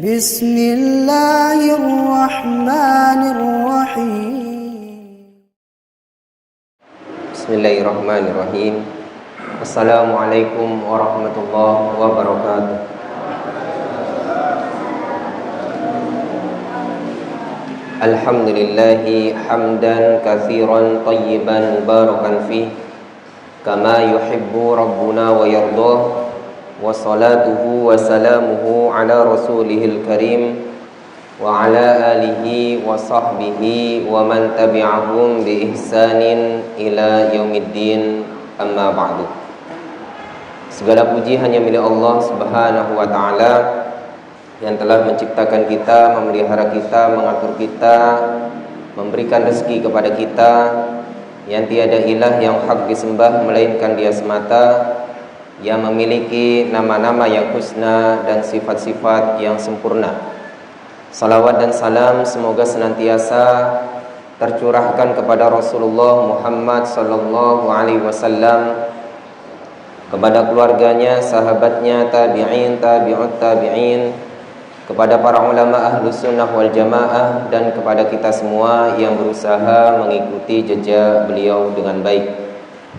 Bismillahirrahmanirrahim. Bismillahirrahmanirrahim. Assalamualaikum warahmatullahi wabarakatuh. Alhamdulillahi hamdan katsiran tayyiban mubarakan fih kama yuhibbu rabbuna wa yardah. Wa salatuhu wa salamuhu ala rasulihil karim wa ala alihi wa sahbihi wa man tabi'ahum bi ihsanin ila yaumiddin, amma ba'du. Segala puji hanya milik Allah Subhanahu wa ta'ala yang telah menciptakan kita, memelihara kita, mengatur kita, memberikan rezeki kepada kita, yang tiada ilah yang hak disembah melainkan Dia semata, yang memiliki nama-nama yang husna dan sifat-sifat yang sempurna. Salawat dan salam semoga senantiasa tercurahkan kepada Rasulullah Muhammad sallallahu alaihi wasallam, kepada keluarganya, sahabatnya, tabi'in, tabi'ut tabi'in, kepada para ulama ahlus sunnah wal jamaah, dan kepada kita semua yang berusaha mengikuti jejak beliau dengan baik.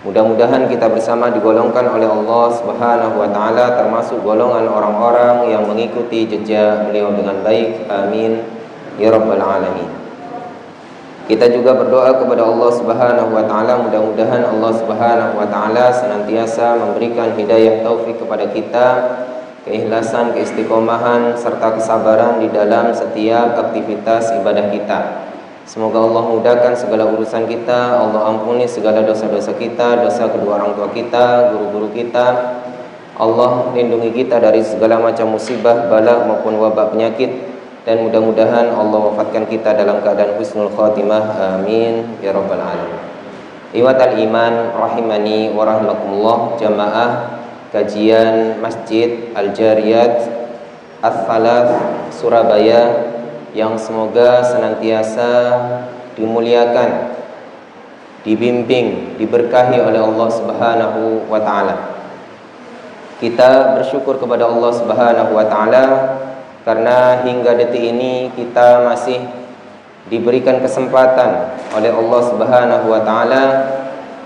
Mudah-mudahan kita bersama digolongkan oleh Allah Subhanahu wa ta'ala termasuk golongan orang-orang yang mengikuti jejak beliau dengan baik. Amin ya rabbal alamin. Kita juga berdoa kepada Allah Subhanahu wa ta'ala, mudah-mudahan Allah Subhanahu wa ta'ala senantiasa memberikan hidayah taufik kepada kita, keikhlasan, keistiqomahan, serta kesabaran di dalam setiap aktivitas ibadah kita. Semoga Allah mudahkan segala urusan kita, Allah ampuni segala dosa-dosa kita, dosa kedua orang tua kita, guru-guru kita. Allah lindungi kita dari segala macam musibah, bala maupun wabak penyakit, dan mudah-mudahan Allah wafatkan kita dalam keadaan husnul khatimah. Amin ya rabbal alamin. Iwatal iman rahimani wa rahimakumullah, jamaah kajian Masjid Al-Jariyat Ats-Tsalath Surabaya yang semoga senantiasa dimuliakan, dibimbing, diberkahi oleh Allah Subhanahu wa ta'ala. Kita bersyukur kepada Allah Subhanahu wa ta'ala karena hingga detik ini kita masih diberikan kesempatan oleh Allah Subhanahu wa ta'ala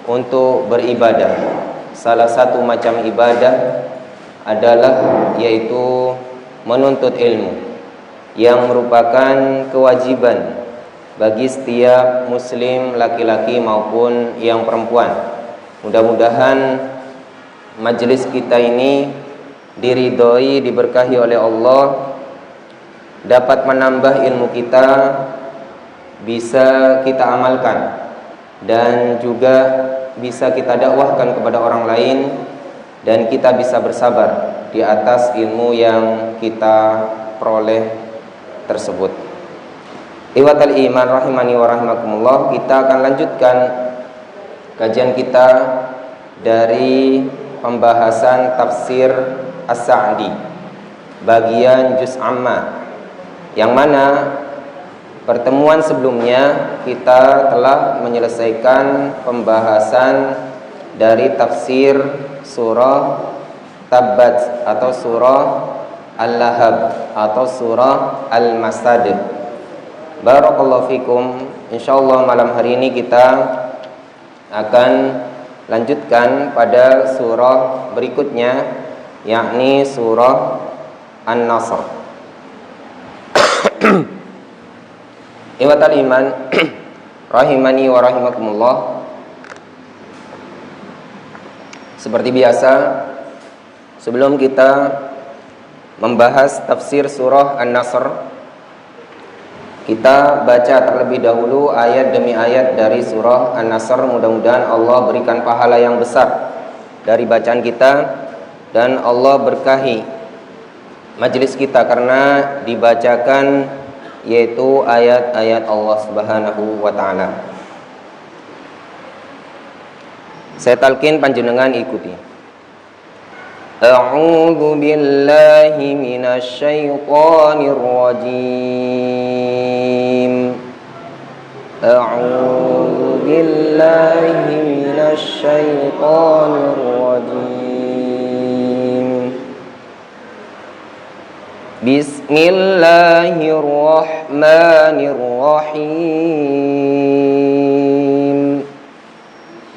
untuk beribadah. Salah satu macam ibadah adalah yaitu menuntut ilmu, yang merupakan kewajiban bagi setiap muslim laki-laki maupun yang perempuan. Mudah-mudahan majelis kita ini diridhoi, diberkahi oleh Allah, dapat menambah ilmu kita, bisa kita amalkan, dan juga bisa kita dakwahkan kepada orang lain, dan kita bisa bersabar di atas ilmu yang kita peroleh tersebut. Iwatal iman rahimani wa rahimakumullah, kita akan lanjutkan kajian kita dari pembahasan tafsir As-Sa'di bagian juz amma, yang mana pertemuan sebelumnya kita telah menyelesaikan pembahasan dari tafsir surah Tabbat atau surah Al-Lahab atau surah Al-Masad. Barakallahu fikum. Insyaallah malam hari ini kita akan lanjutkan pada surah berikutnya, yakni surah An-Nasr. Iwatal iman rahimani wa rahimakumullah. Seperti biasa, sebelum kita membahas tafsir surah An-Nasr, kita baca terlebih dahulu ayat demi ayat dari surah An-Nasr. Mudah-mudahan Allah berikan pahala yang besar dari bacaan kita, dan Allah berkahi majelis kita karena dibacakan yaitu ayat-ayat Allah Subhanahu wa ta'ala. Saya talqin, panjenengan ikuti. A'udzu billahi minasy syaithanir rajim. A'udzu billahi minasy الشيطان الرجيم بسم الله الرحمن الرحيم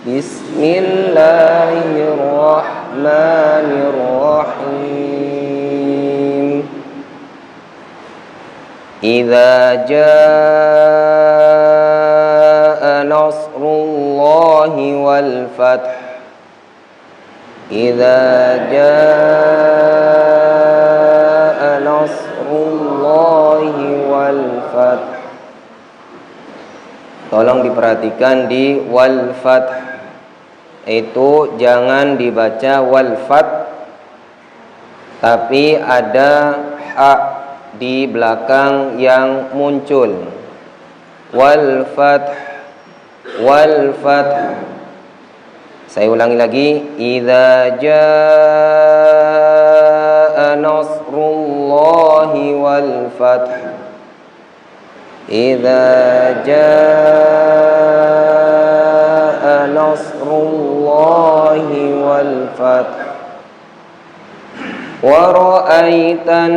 بسم الله الرحمن الرحيم إذا جاء نصر الله والفتح إذا جاء نصر الله والفتح. Tolong diperhatikan di wal fath, itu jangan dibaca wal fath, tapi ada ha di belakang yang muncul. Wal fath, wal fath. Saya ulangi lagi. Idza jaa nasrullahi wal fath. Idza jaa nasrullahi wal fath wa ra'aitan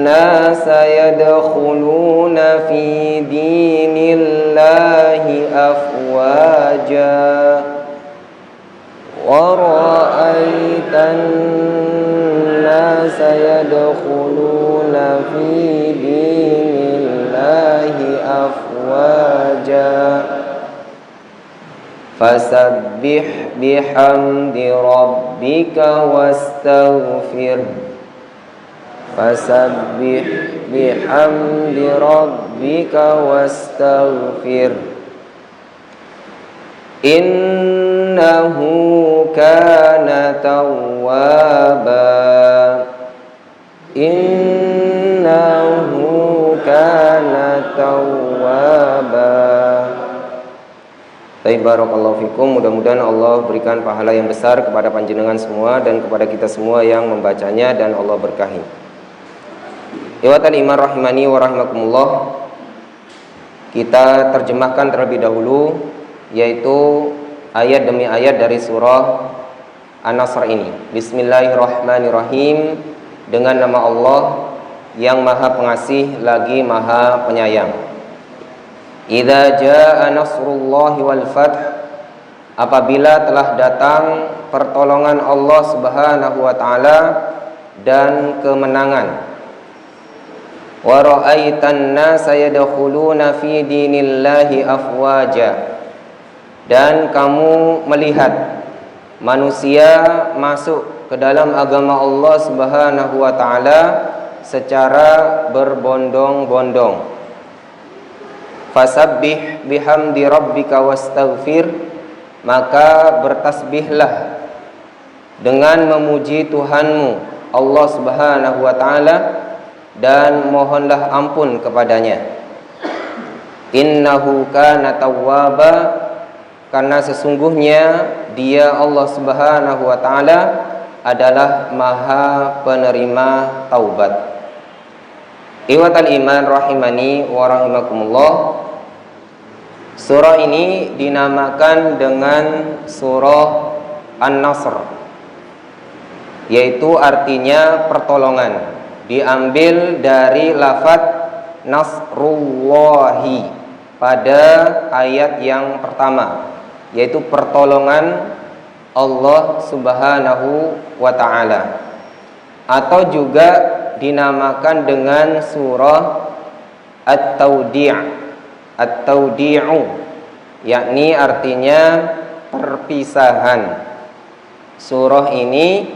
nasa yadkhuluna fi dinillahi afwaja wa ra'aitan nasa yadkhuluna fi dinillahi afwaja fasabbih bihamdi rabbika wastaghfir fasabbih bihamdi rabbika wastaghfir innahu kana tawwaba innahu kana tawwaba. Baik, barakallahu fikum. Mudah-mudahan Allah berikan pahala yang besar kepada panjenengan semua dan kepada kita semua yang membacanya, dan Allah berkahi. Ikhwatal iman rahimani wa rahimakumullah. Kita terjemahkan terlebih dahulu, yaitu ayat demi ayat dari surah An-Nasr ini. Bismillahirrahmanirrahim. Dengan nama Allah yang Maha Pengasih lagi Maha Penyayang. Idza jaa nasrullahi wal fath, apabila telah datang pertolongan Allah Subhanahu wa taala dan kemenangan. Wa ra'aitan nasa yadkhuluna fi dinillahi afwaja, dan kamu melihat manusia masuk ke dalam agama Allah Subhanahu wa taala secara berbondong-bondong. Fasabbih bihamdi rabbika wastaghfir, maka bertasbihlah dengan memuji Tuhanmu Allah Subhanahu wa taala dan mohonlah ampun kepadanya. Innahu kana tawwaba, karena sesungguhnya Dia Allah Subhanahu wa taala adalah Maha penerima taubat. Ikhwatal iman rahimani wa rahimakumullah. Surah ini dinamakan dengan surah An-Nasr, yaitu artinya pertolongan. Diambil dari lafadz Nasrullahi pada ayat yang pertama, yaitu pertolongan Allah Subhanahu wa ta'ala, atau juga dinamakan dengan surah At-Tawdi'u, yakni artinya perpisahan. Surah ini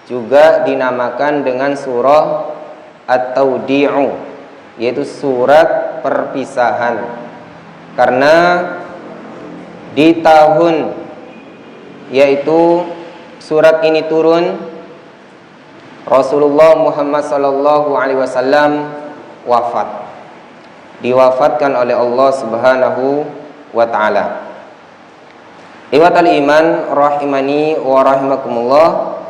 juga dinamakan dengan surah At-Tawdi'u, yaitu surat perpisahan, karena di tahun, yaitu surat ini turun, Rasulullah Muhammad sallallahu alaihi wasallam wafat. Diwafatkan oleh Allah Subhanahu wa taala. Ikhwatal iman rahimani wa rahimakumullah.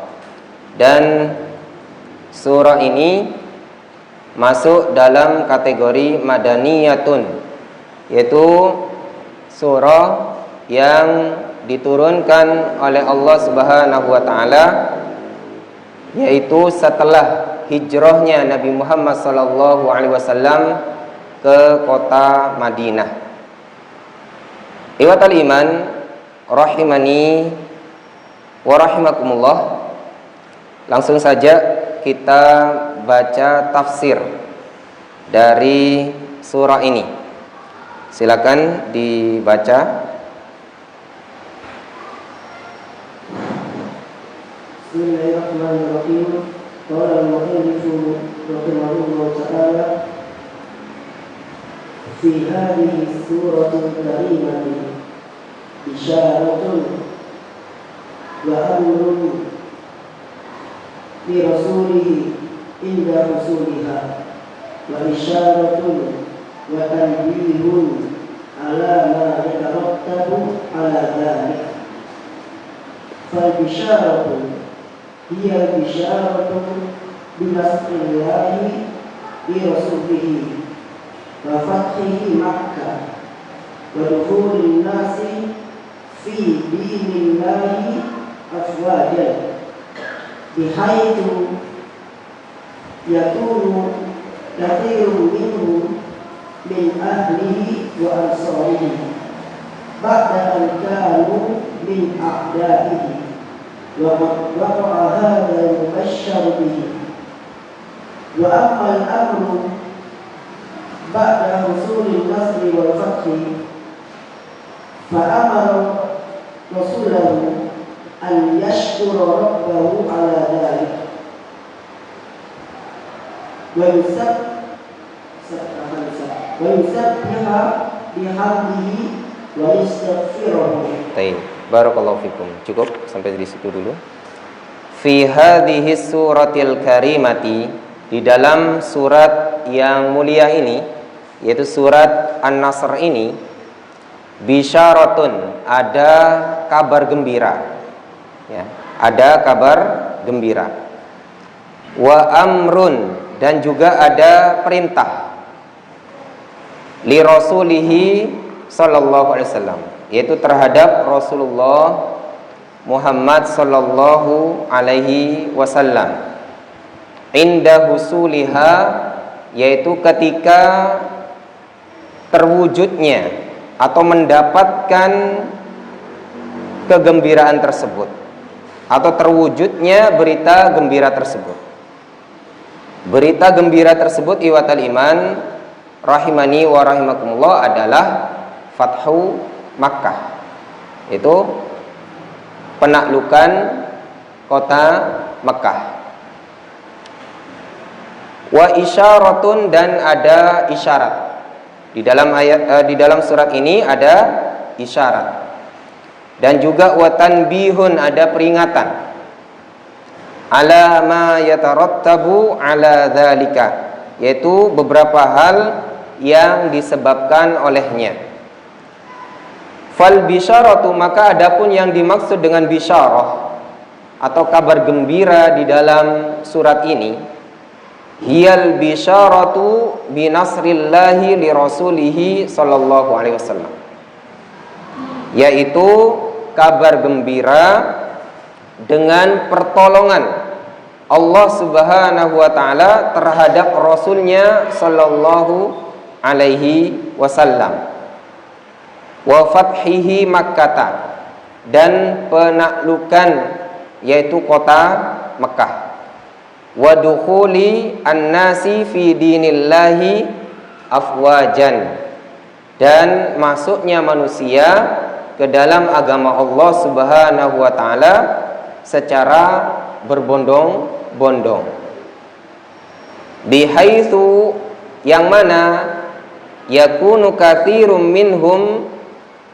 Dan surah ini masuk dalam kategori madaniyatun, yaitu surah yang diturunkan oleh Allah Subhanahu wa taala, yaitu setelah hijrahnya Nabi Muhammad sallallahu alaihi wasallam ke kota Madinah. Ikhwatal iman rahimani wa rahimakumullah. Langsung saja kita baca tafsir dari surah ini. Silakan dibaca. Bismillahirrahmanirrahim. Qala al-mu'allif rahimahullah ta'ala fi hadhihi suratul karimati isyaratun wa amrun li rasulihi inda rasuliha wa isyaratun wa tanbihun ala ma yatarattabu ala dhalik. فالبشارة هي البشارة بنصر الله لرسوله وفتحه مكة ودخول الناس في دين الله أفواجا بحيث يكون كثير منهم من أهله وأنصاره بعد أن كانوا من أعدائه وقد وقع هذا المبشر به. وأما الأمر بعد حصول النصر والفتح فأمر رسوله أن يشكر ربه على ذلك ويسبح بحمده ويستغفره. Baik, barakallahu fikum. Cukup sampai di situ dulu. Fi hadhihi suratil karimati, di dalam surat yang mulia ini, yaitu surat An-Nasr ini, bisyaratun, ada kabar gembira. Ya, ada kabar gembira. Wa amrun, dan juga ada perintah. Li rasulihi sallallahu alaihi wasallam, yaitu terhadap Rasulullah Muhammad sallallahu alaihi wasallam. Inda husuliha, yaitu ketika terwujudnya atau mendapatkan kegembiraan tersebut, atau terwujudnya berita gembira tersebut. Berita gembira tersebut, iwatal iman rahimani wa rahimakumullah, adalah Fathu Makkah, itu penaklukan kota Makkah. Wa isyaratun, dan ada isyarat. Di dalam ayat di dalam surat ini ada isyarat. Dan juga wa tanbihun, ada peringatan. Ala ma yatarattabu ala dzalika, yaitu beberapa hal yang disebabkan olehnya. Fal bisyaratu, maka adapun yang dimaksud dengan bisyarah atau kabar gembira di dalam surat ini, hiyal bisyaratu binasrillahi li rasulihi sallallahu alaihi wasallam, yaitu kabar gembira dengan pertolongan Allah Subhanahu wa taala terhadap Rasulnya sallallahu alaihi wasallam. Wa fathihi Makkah, dan penaklukan yaitu kota Mekah. Wa dukhuli an-nasi fi dinillahi afwajan, dan masuknya manusia ke dalam agama Allah Subhanahu wa taala secara berbondong-bondong. Bihaitsu, yang mana yakunu katsirum minhum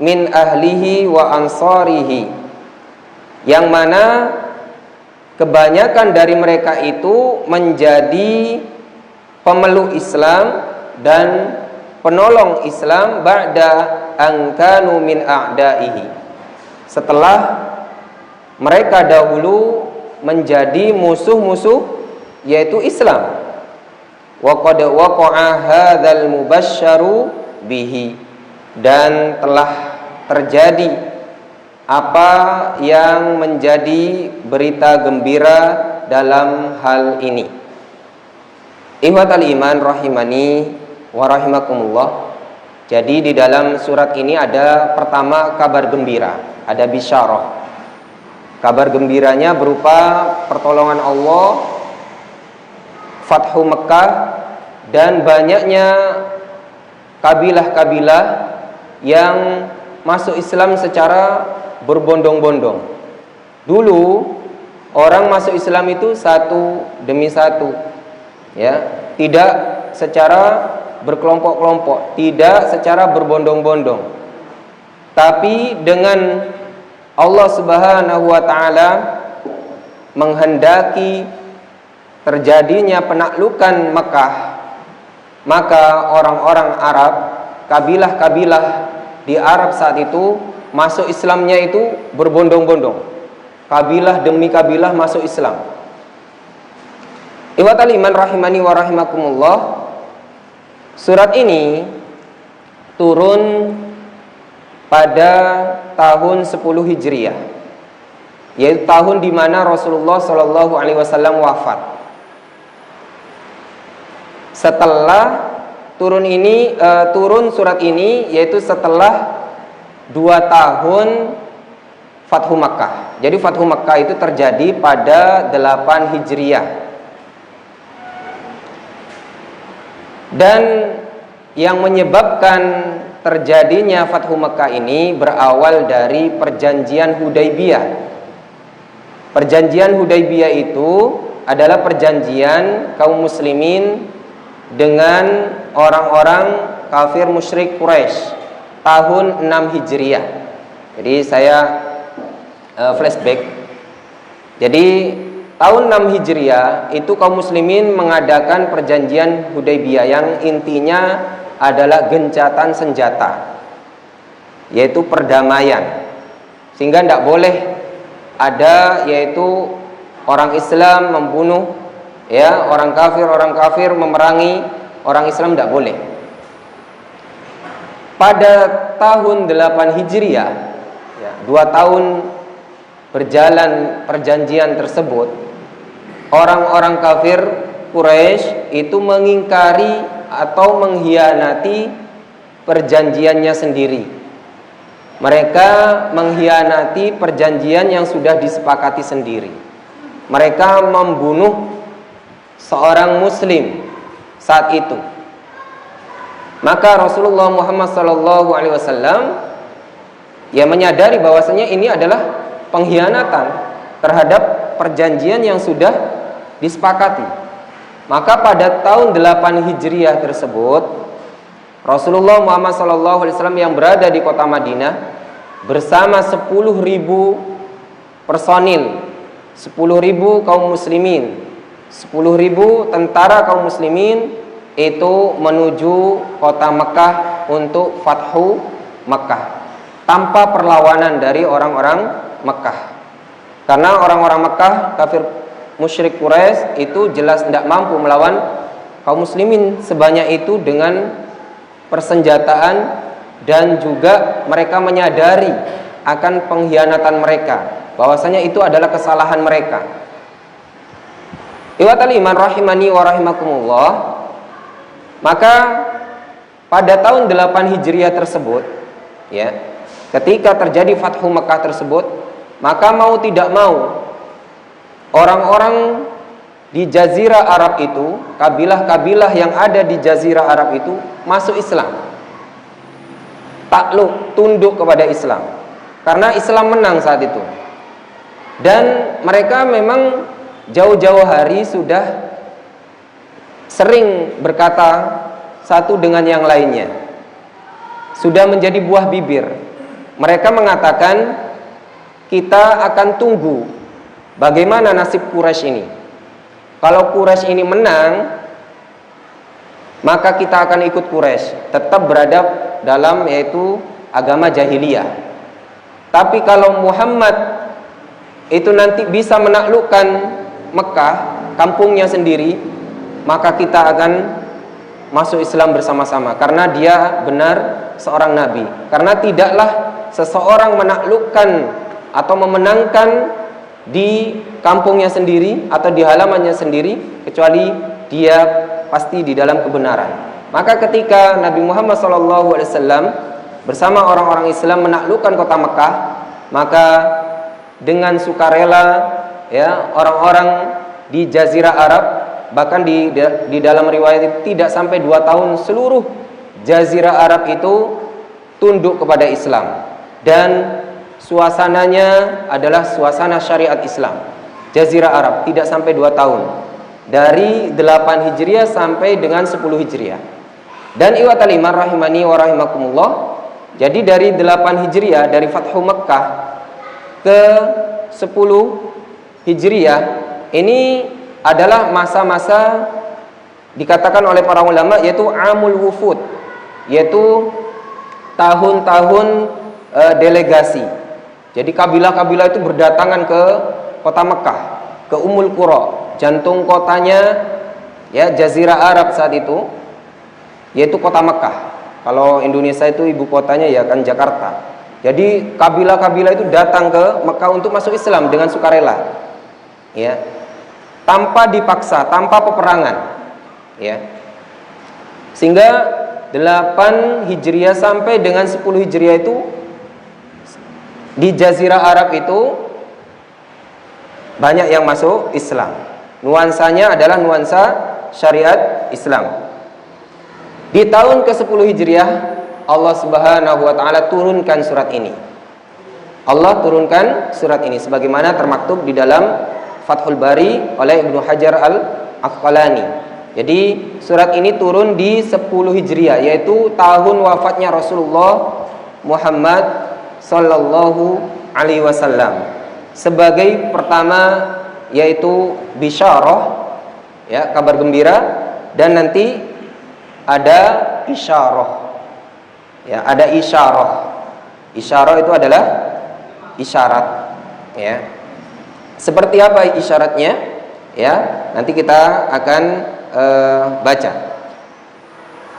min ahlihi wa ansarihi, yang mana kebanyakan dari mereka itu menjadi pemeluk Islam dan penolong Islam ba'da angkanu min a'daihi, setelah mereka dahulu menjadi musuh-musuh yaitu Islam. Wa qad waqa'a hadzal mubasysyaru bihi, dan telah terjadi apa yang menjadi berita gembira dalam hal ini. Ikhwatal iman rahimani wa rahimakumullah. Jadi di dalam surat ini ada pertama kabar gembira, ada bisyarah. Kabar gembiranya berupa pertolongan Allah, Fathu Mekah, dan banyaknya kabilah-kabilah yang masuk Islam secara berbondong-bondong. Dulu orang masuk Islam itu satu demi satu, ya, tidak secara berkelompok-kelompok, tidak secara berbondong-bondong. Tapi dengan Allah Subhanahu wa taala menghendaki terjadinya penaklukan Mekah, maka orang-orang Arab, kabilah-kabilah di Arab saat itu masuk Islamnya itu berbondong-bondong. Kabilah demi kabilah masuk Islam. Ikhwatal iman rahimani wa rahimakumullah. Surat ini turun pada tahun 10 Hijriah, yaitu tahun di mana Rasulullah Shallallahu Alaihi Wasallam wafat. Setelah turun surat ini, yaitu setelah 2 tahun Fathu Makkah. Jadi Fathu Makkah itu terjadi pada 8 Hijriah. Dan yang menyebabkan terjadinya Fathu Makkah ini berawal dari perjanjian Hudaybiyah. Perjanjian Hudaybiyah itu adalah perjanjian kaum muslimin dengan orang-orang kafir musyrik Quraisy tahun 6 Hijriah. Jadi saya flashback. Jadi tahun 6 Hijriah itu kaum muslimin mengadakan perjanjian Hudaybiyah yang intinya adalah gencatan senjata, yaitu perdamaian. Sehingga tidak boleh ada yaitu orang Islam membunuh, ya, orang kafir memerangi orang Islam, tidak boleh. Pada tahun 8 Hijriah, ya, 2 tahun berjalan perjanjian tersebut, orang-orang kafir Quraisy itu mengingkari atau mengkhianati perjanjiannya sendiri. Mereka mengkhianati perjanjian yang sudah disepakati sendiri. Mereka membunuh seorang muslim saat itu. Maka Rasulullah Muhammad SAW ya menyadari bahwasanya ini adalah pengkhianatan terhadap perjanjian yang sudah disepakati. Maka pada tahun 8 Hijriah tersebut, Rasulullah Muhammad SAW yang berada di kota Madinah bersama 10.000 personil, 10.000 kaum muslimin, 10.000 tentara kaum muslimin itu menuju kota Mekah untuk Fathu Mekah tanpa perlawanan dari orang-orang Mekah. Karena orang-orang Mekah kafir musyrik Quraisy itu jelas tidak mampu melawan kaum muslimin sebanyak itu dengan persenjataan, dan juga mereka menyadari akan pengkhianatan mereka, bahwasanya itu adalah kesalahan mereka. Ikhwatal iman rahimani wa rahimakumullah. Maka pada tahun 8 Hijriah tersebut, ya, ketika terjadi Fathu Mekah tersebut, maka mau tidak mau orang-orang di Jazirah Arab itu, kabilah-kabilah yang ada di Jazirah Arab itu masuk Islam, takluk, tunduk kepada Islam, karena Islam menang saat itu. Dan mereka memang jauh-jauh hari sudah sering berkata satu dengan yang lainnya, sudah menjadi buah bibir. Mereka mengatakan, kita akan tunggu bagaimana nasib Quraisy ini. Kalau Quraisy ini menang, maka kita akan ikut Quraisy, tetap berada dalam yaitu agama jahiliyah. Tapi kalau Muhammad itu nanti bisa menaklukkan Mekah, kampungnya sendiri, maka kita akan masuk Islam bersama-sama, karena dia benar seorang nabi. Karena tidaklah seseorang menaklukkan atau memenangkan di kampungnya sendiri atau di halamannya sendiri, kecuali dia pasti di dalam kebenaran. Maka ketika Nabi Muhammad SAW bersama orang-orang Islam menaklukkan kota Mekah, maka dengan sukarela ya orang-orang di Jazirah Arab, bahkan di dalam riwayat tidak sampai 2 tahun seluruh Jazirah Arab itu tunduk kepada Islam, dan suasananya adalah suasana syariat Islam. Jazirah Arab tidak sampai 2 tahun, dari 8 Hijriah sampai dengan 10 Hijriah. Dan iwatal iman rahimani wa rahimakumullah, jadi dari 8 Hijriah, dari Fathu Mekkah ke 10 Hijriah, ini adalah masa-masa dikatakan oleh para ulama yaitu amul wufud, yaitu tahun-tahun delegasi. Jadi kabilah-kabilah itu berdatangan ke kota Mekah, ke Ummul Qura, jantung kotanya ya Jazirah Arab saat itu, yaitu kota Mekah. Kalau Indonesia itu ibu kotanya ya kan Jakarta. Jadi kabilah-kabilah itu datang ke Mekah untuk masuk Islam dengan sukarela, ya, tanpa dipaksa, tanpa peperangan, ya. Sehingga 8 Hijriah sampai dengan 10 Hijriah itu di Jazirah Arab itu banyak yang masuk Islam. Nuansanya adalah nuansa syariat Islam. Di tahun ke-10 Hijriah Allah Subhanahu wa taala turunkan surat ini. Allah turunkan surat ini sebagaimana termaktub di dalam Fathul Bari oleh Ibnu Hajar Al-Asqalani. Jadi surat ini turun di 10 Hijriah, yaitu tahun wafatnya Rasulullah Muhammad sallallahu alaihi wasallam. Sebagai pertama yaitu bisyarah, ya, kabar gembira, dan nanti ada isyarah. Ya, ada isyarah. Isyarah itu adalah isyarat, ya. Seperti apa isyaratnya? Ya, nanti kita akan baca.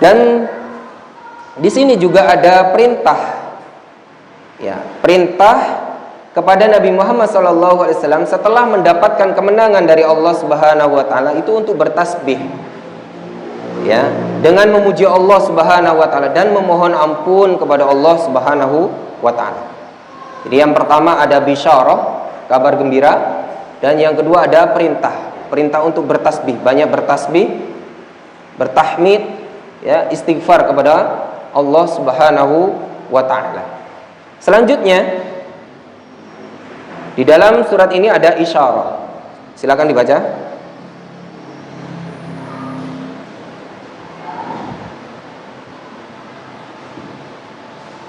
Dan di sini juga ada perintah, ya, perintah kepada Nabi Muhammad SAW setelah mendapatkan kemenangan dari Allah Subhanahu wa taala itu untuk bertasbih, ya, dengan memuji Allah Subhanahu wa taala dan memohon ampun kepada Allah Subhanahu wa taala. Jadi yang pertama ada bisyarah, kabar gembira, dan yang kedua ada perintah untuk bertasbih, banyak bertasbih, bertahmid, ya, istighfar kepada Allah Subhanahu wa taala. Selanjutnya di dalam surat ini ada isyarah. Silakan dibaca.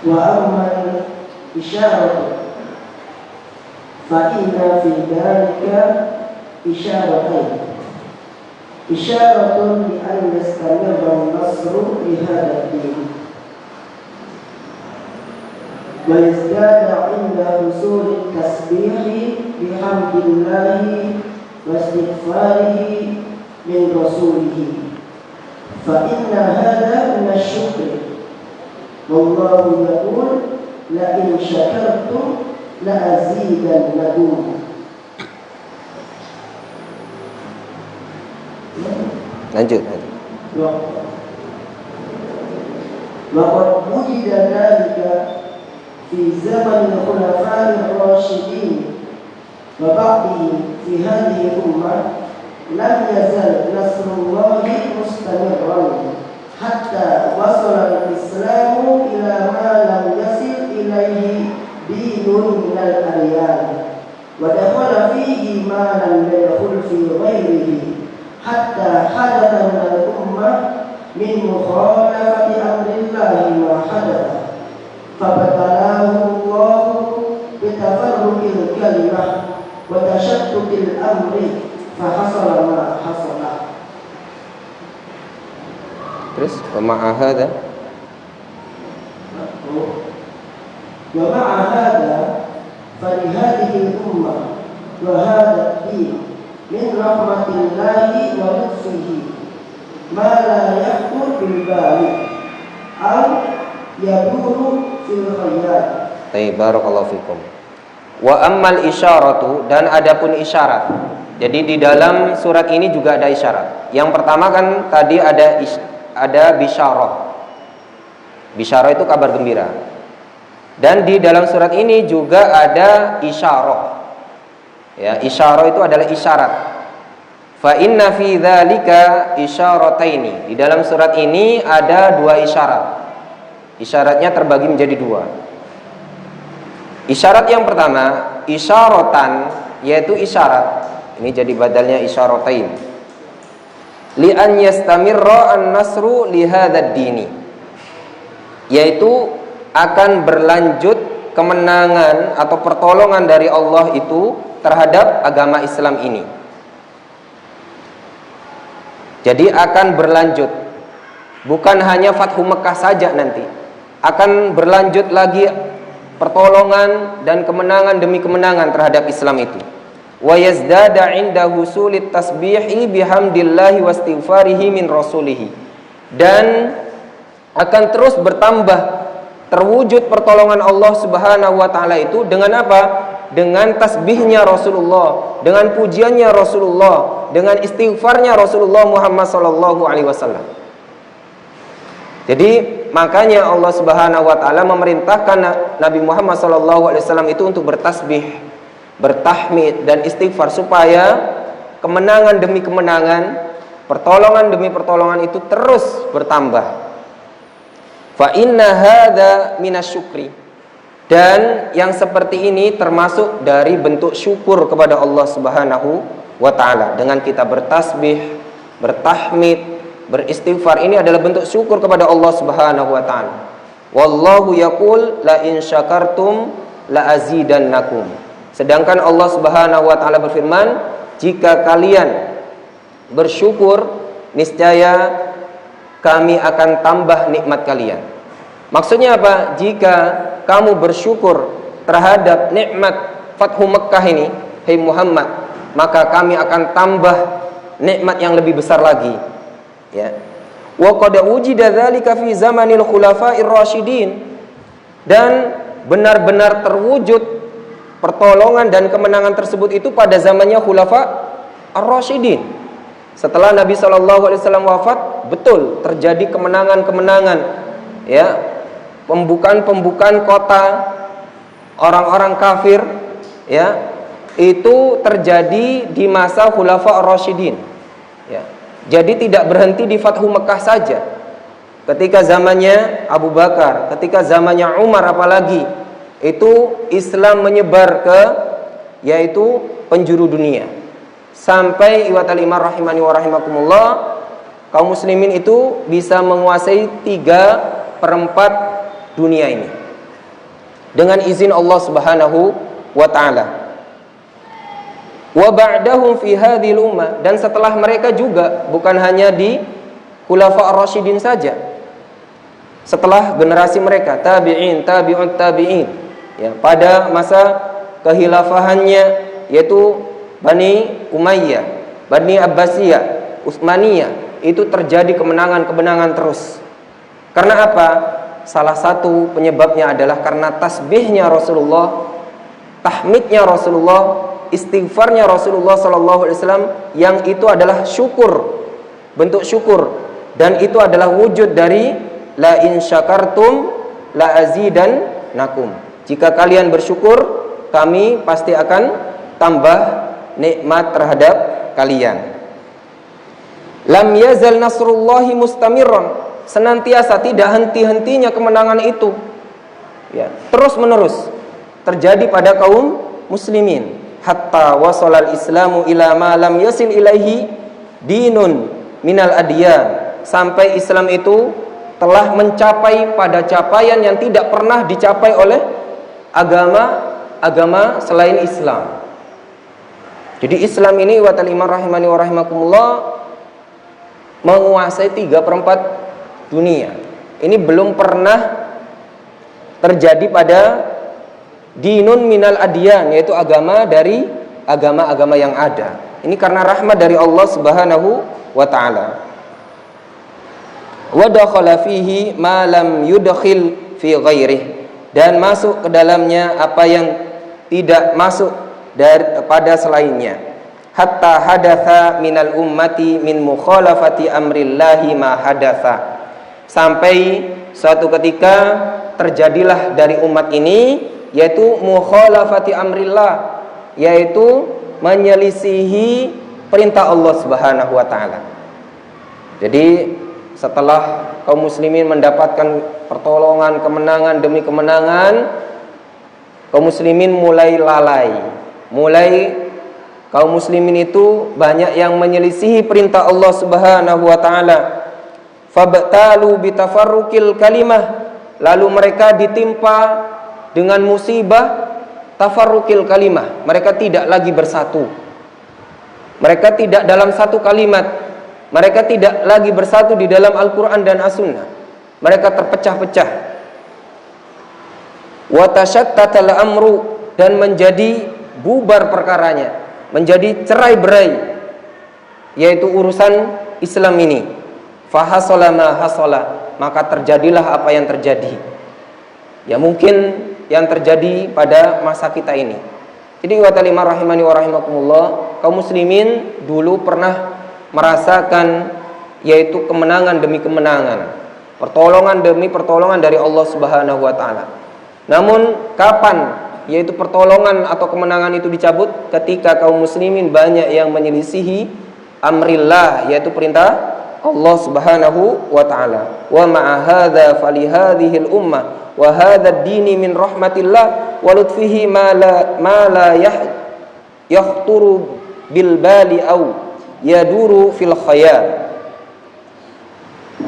Wa ammal isyaratu fa inna fi dhalika isyaratayn. Isyaratun li an yastamirra an-nasru li hadha ad-din wa yazdada 'inda husul at-tasbih bihamdillahi wa istighfarihi min rasulih fa inna hadha min asy-syukri. Wallahu yaqul la in syakartum la azidannakum. Lanjut. Waqad wujida dhalika fi zaman al-khulafa'i ar-rasyidin wa ba'dihim fi hadhihi ummah lam yazal nasrullahi mustamirran hatta wasala al-islamu ila ma lam yasil ilayhi dinun min al-adyan wa dakhala fihi ma lam yadkhul fi ghayrihi hatta hadatha min al-ummah min mukhalafati amrillahi ma hadatha fabtalahu Allah bitafarruqil kalimah wa tashattutil amri fahasala ma hasala. Terus ma'a hadza wa ma'a hadza fa li hadhihi al-ummah wa hadha ad-din min rahmatillahi wa lutfihi ma la yahtur bil bali aw yaduru fil khayal Barakallahu fikum. Wa ammal isyaratu, dan adapun isyarat. Jadi di dalam surat ini juga ada isyarat. Yang pertama kan tadi ada bisyarah. Bisyarah itu kabar gembira. Dan di dalam surat ini juga ada isyarah. Ya, isyarah itu adalah isyarat. Fa inna fi dzalika isyarataini. Di dalam surat ini ada dua isyarat. Isyaratnya terbagi menjadi dua. Isyarat yang pertama, isyaratan, yaitu isyarat. Ini jadi badalnya isyaratain. Li an yastamirra an-nasru li hadzal dini. Yaitu akan berlanjut kemenangan atau pertolongan dari Allah itu terhadap agama Islam ini. Jadi akan berlanjut, bukan hanya Fathu Mekah saja nanti, akan berlanjut lagi pertolongan dan kemenangan demi kemenangan terhadap Islam itu. Wa yazdada 'inda husulit tasbihi bihamdillahi wastighfarihi min rasulih. Dan akan terus bertambah terwujud pertolongan Allah Subhanahu wa taala itu dengan apa? Dengan tasbihnya Rasulullah, dengan pujiannya Rasulullah, dengan istighfarnya Rasulullah Muhammad sallallahu alaihi wasallam. Jadi makanya Allah Subhanahu wa taala memerintahkan Nabi Muhammad sallallahu alaihi wasallam itu untuk bertasbih, bertahmid dan istighfar supaya kemenangan demi kemenangan, pertolongan demi pertolongan itu terus bertambah. Fa inna hadza minasyukri. Dan yang seperti ini termasuk dari bentuk syukur kepada Allah Subhanahu wa taala. Dengan kita bertasbih, bertahmid, beristighfar, ini adalah bentuk syukur kepada Allah Subhanahu wa taala. Wallahu yaqul la in syakartum la azidannakum. Sedangkan Allah Subhanahu wa taala berfirman, jika kalian bersyukur, niscaya kami akan tambah nikmat kalian. Maksudnya apa? Jika kamu bersyukur terhadap nikmat Fathu Mekah ini, hai Muhammad, maka kami akan tambah nikmat yang lebih besar lagi. Ya. Wa qad wujida dzalika fi zamanil khulafa'ir rasyidin. Dan benar-benar terwujud pertolongan dan kemenangan tersebut itu pada zamannya Khulafa ar-Rasyidin. Setelah Nabi SAW wafat, betul terjadi kemenangan-kemenangan, ya, pembukaan kota orang-orang kafir, ya, itu terjadi di masa Khulafa ar-Rasyidin. Ya. Jadi tidak berhenti di Fathu Mekah saja. Ketika zamannya Abu Bakar, ketika zamannya Umar apalagi, itu Islam menyebar ke yaitu penjuru dunia. Sampai iwatal iman rahimani wa rahimakumullah, kaum muslimin itu bisa menguasai 3/4 dunia ini dengan izin Allah Subhanahu wa taala. Wa ba'dahum fi hadhil ummah, dan setelah mereka juga bukan hanya di Khulafa ar-Rasyidin saja. Setelah generasi mereka tabi'in, tabi'ut tabi'in, ya, pada masa kehilafahannya yaitu Bani Umayyah, Bani Abbasiyah, Utsmaniyah, itu terjadi kemenangan-kemenangan terus. Karena apa? Salah satu penyebabnya adalah karena tasbihnya Rasulullah, tahmidnya Rasulullah, istighfarnya Rasulullah SAW, yang itu adalah syukur, bentuk syukur, dan itu adalah wujud dari la in syakartum la azidannakum. Jika kalian bersyukur, kami pasti akan tambah nikmat terhadap kalian. Lam yazal nasrullahi mustamirran, senantiasa tidak henti-hentinya kemenangan itu, ya, terus menerus terjadi pada kaum muslimin, hatta wasalal islamu ila ma lam yasil ilaihi dinun minal adyan, sampai Islam itu telah mencapai pada capaian yang tidak pernah dicapai oleh agama selain Islam. Jadi Islam ini watal iman rahimani wa rahimakumullah menguasai 3/4 dunia. Ini belum pernah terjadi pada dinun minal adyan, yaitu agama dari agama-agama yang ada. Ini karena rahmat dari Allah Subhanahu wa taala. Wa dakhala fihi ma lam yudkhil fi ghairihi, dan masuk ke dalamnya apa yang tidak masuk daripada selainnya. Hatta hadatha minal ummati min mukhalafati amrillahi ma hadatha. Sampai suatu ketika terjadilah dari umat ini, yaitu mukhalafati amrillah, yaitu menyelisihi perintah Allah Subhanahu wa taala. Jadi setelah kaum muslimin mendapatkan pertolongan, kemenangan demi kemenangan, kaum muslimin mulai lalai. Kaum muslimin itu banyak yang menyelisihi perintah Allah Subhanahu wa taala. Fabtalu bitafarruqil kalimah, lalu mereka ditimpa dengan musibah tafarruqil kalimah. Mereka tidak lagi bersatu. Mereka tidak dalam satu kalimat. Mereka tidak lagi bersatu di dalam Al-Qur'an dan As-Sunnah. Mereka terpecah-pecah. Wa tashattatal amru, dan menjadi bubar perkaranya, menjadi cerai-berai, yaitu urusan Islam ini. Fahasala ma hasala, maka terjadilah apa yang terjadi. Ya mungkin yang terjadi pada masa kita ini. Jadi wa ta'ala rahimani wa rahimakumullah, kaum muslimin dulu pernah merasakan yaitu kemenangan demi kemenangan, pertolongan demi pertolongan dari Allah Subhanahu wa taala. Namun kapan yaitu pertolongan atau kemenangan itu dicabut? Ketika kaum muslimin banyak yang menyelisihi amrillah, yaitu perintah Allah Subhanahu wa taala. Wa ma'a hadza fali hadhil ummah wa hadha ad-dini min rahmatillah wa lutfihi ma la yahturu bil bali au yaduru fil khayal.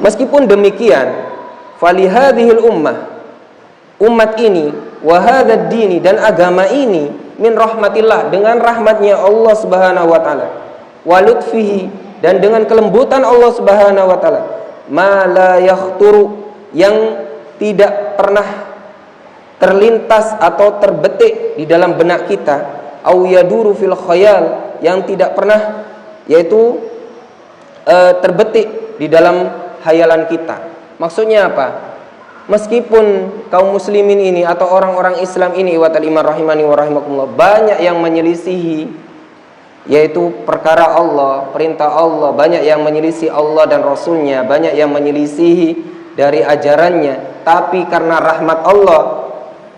Meskipun demikian, fali hadhil umat ini wa hadha ad-dini, dan agama ini min rahmatillah, dengan rahmatnya Allah Subhanahu wa taala, wa lutfihi, dan dengan kelembutan Allah Subhanahu wa taala, ma la yahturu, yang tidak pernah terlintas atau terbetik di dalam benak kita, au yaduru fil khayal, yang tidak pernah yaitu terbetik di dalam hayalan kita. Maksudnya apa? Meskipun kaum muslimin ini atau orang-orang Islam ini wa ta'ala rahimani wa rahimakumullah banyak yang menyelisihi yaitu perkara Allah, perintah Allah, banyak yang menyelisih Allah dan Rasulnya, banyak yang menyelisihi dari ajarannya, tapi karena rahmat Allah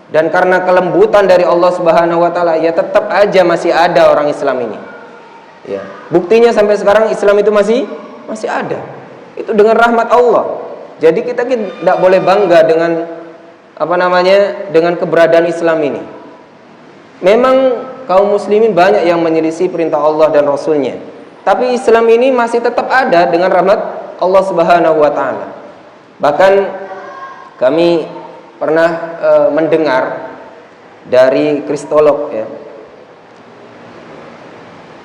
dan karena kelembutan dari Allah Subhanahu wa taala, ya tetap aja masih ada orang Islam ini. Ya, buktinya sampai sekarang Islam itu masih ada. Itu dengan rahmat Allah. Jadi kita tidak boleh bangga dengan dengan keberadaan Islam ini. Memang kaum muslimin banyak yang menyelisih perintah Allah dan Rasulnya, tapi Islam ini masih tetap ada dengan rahmat Allah Subhanahu wa taala. Bahkan kami pernah mendengar dari kristolog, ya,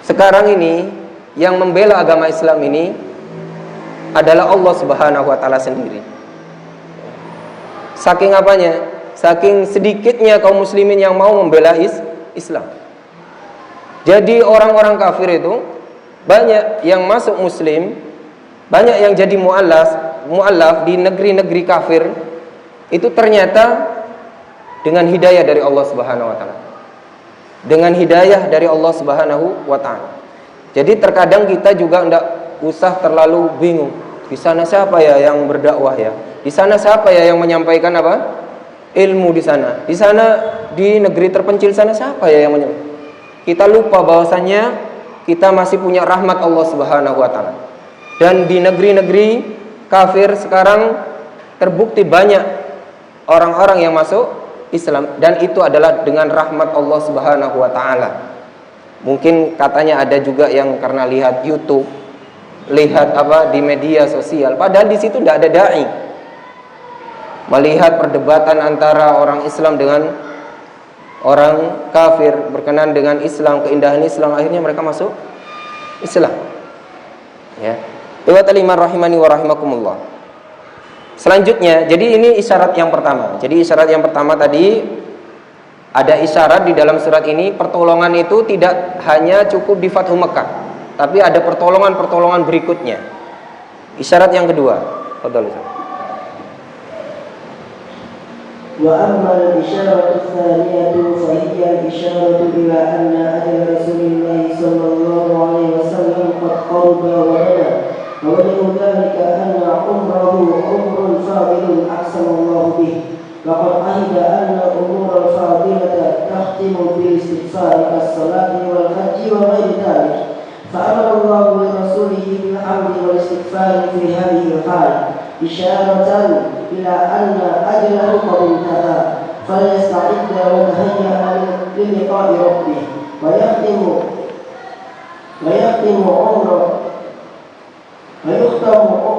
sekarang ini yang membela agama Islam ini adalah Allah Subhanahu wa taala sendiri. Saking apanya? Saking sedikitnya kaum muslimin yang mau membela Islam. Jadi orang-orang kafir itu banyak yang masuk muslim, banyak yang jadi mu'allaf di negeri-negeri kafir, itu ternyata dengan hidayah dari Allah Subhanahu wa taala. Dengan hidayah dari Allah Subhanahu wa taala. Jadi terkadang kita juga tidak usah terlalu bingung. Di sana siapa ya yang berdakwah ya? Di sana siapa ya yang menyampaikan ilmu di sana? Di sana, di negeri terpencil sana siapa ya yang menyampaikan? Kita lupa bahwasannya kita masih punya rahmat Allah Subhanahu wa taala. Dan di negeri-negeri kafir sekarang terbukti banyak orang-orang yang masuk Islam, dan itu adalah dengan rahmat Allah Subhanahu wa taala. Mungkin katanya ada juga yang karena lihat YouTube, lihat di media sosial, padahal di situ tidak ada dai. Melihat perdebatan antara orang Islam dengan orang kafir berkenan dengan Islam, keindahan Islam, akhirnya mereka masuk Islam. Ya. Ikhwatal-iman rahimani wa rahimakumullah. Selanjutnya, jadi ini isyarat yang pertama. Jadi isyarat yang pertama tadi ada isyarat di dalam surat ini, pertolongan itu tidak hanya cukup di Fathu Mekah, tapi ada pertolongan-pertolongan berikutnya. Isyarat yang kedua, fadhal Ustaz. وأما الإشارة الثانية فهي الإشارة إلى أن أجل رسول الله صلى الله عليه وسلم قد قرب ودنا ووجه ذلك أن عمره عمر فاضل أقسم الله به وقد عهد أن الأمور الفاضلة تختم بالاستغفار كالصلاة والحج وغير ذلك فأمر الله لرسوله بالحمد والاستغفار في هذه الحال إشارة إلى أن أجله قد انتهى فليستعد ويتهيأ للقاء ربه ويختم عمره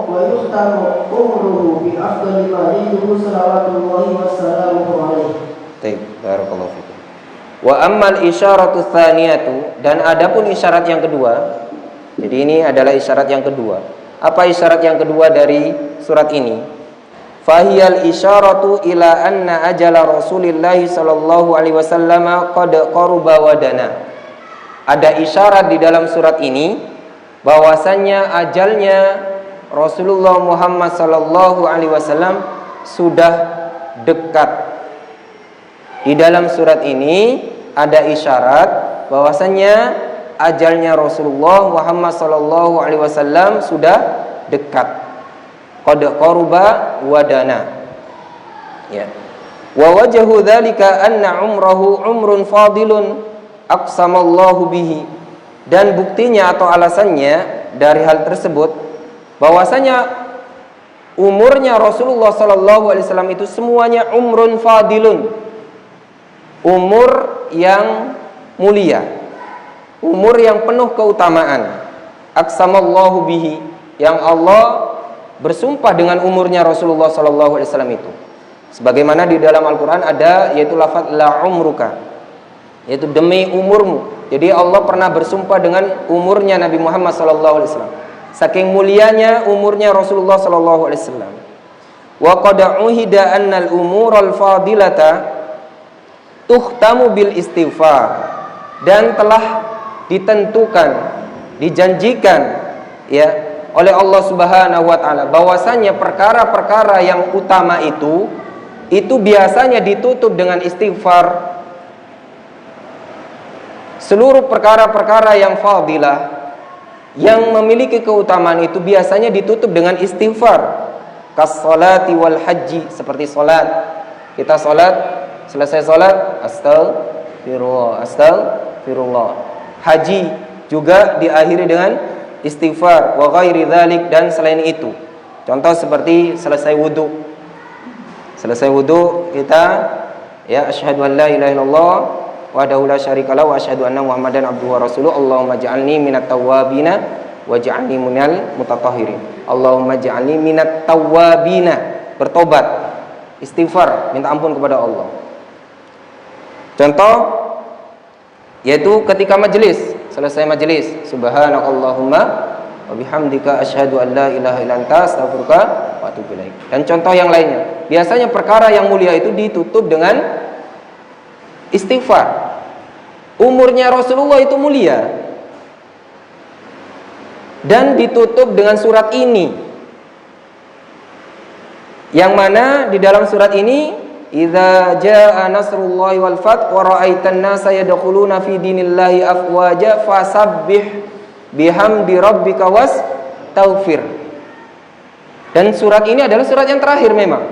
ويختم عمره بأفضل ما عنده صلوات الله وسلامه عليه. Baik, barakallahu fikum. Wa ammal isyaratu tsaniyatu, dan adapun isyarat yang kedua. Jadi ini adalah isyarat yang kedua. Apa isyarat yang kedua dari surat ini? Fahiyal isyaratu ila anna ajala Rasulillah sallallahu alaihi wasallam qad qaruba wa dana. Ada isyarat di dalam surat ini bahwasannya ajalnya Rasulullah Muhammad sallallahu alaihi wasallam sudah dekat. Di dalam surat ini ada isyarat bahwasannya ajalnya Rasulullah Muhammad sallallahu alaihi wasallam sudah dekat. Qad qaruba wa dana. Ya. Wa wajhu dzalika anna umrahu umrun fadilun aqsamallahu bihi. Dan buktinya atau alasannya dari hal tersebut bahwasanya umurnya Rasulullah sallallahu alaihi wasallam itu semuanya umrun fadilun. Umur yang mulia, umur yang penuh keutamaan. Aqsamallahu bihi, yang Allah bersumpah dengan umurnya Rasulullah sallallahu alaihi wasallam itu. Sebagaimana di dalam Al-Qur'an ada yaitu lafaz la umruka, yaitu demi umurmu. Jadi Allah pernah bersumpah dengan umurnya Nabi Muhammad sallallahu alaihi wasallam. Saking mulianya umurnya Rasulullah sallallahu alaihi wasallam. Wa qad uhida annal umural fadilata tuhtamu bil istighfar, dan telah ditentukan, dijanjikan ya oleh Allah Subhanahu wa taala bahwasanya perkara-perkara yang utama itu biasanya ditutup dengan istighfar. Seluruh perkara-perkara yang fadilah yang memiliki keutamaan itu biasanya ditutup dengan istighfar. Kas-salati wal haji, seperti salat. Kita salat, selesai salat astaghfirullah, astaghfirullah. Haji juga diakhiri dengan istighfar wa ghairi dzalik, dan selain itu. Contoh seperti selesai wudu. Selesai wudu kita ya asyhadu an la ilaha illallah wahdahu la syarikalah wa asyhadu anna Muhammadan abduhu wa rasuluh. Allahumma ja'alni minat tawwabina waj'alni minal mutatahhirin. Allahumma ja'alni minat tawwabina, bertobat, istighfar, minta ampun kepada Allah. Contoh yaitu ketika majelis, selesai majelis, subhanakallahumma wa bihamdika asyhadu an la ilaha illa anta astaghfiruka wa atubu ilaik. Dan contoh yang lainnya, biasanya perkara yang mulia itu ditutup dengan istighfar. Umurnya Rasulullah itu mulia dan ditutup dengan surat ini, yang mana di dalam surat ini idza jaa nasrullahi wal fath wa ra'aitan nasa yadkhuluna fi dinillahi afwaja fasabbih bihamdi rabbika wastaghfir. Dan surat ini adalah surat yang terakhir memang.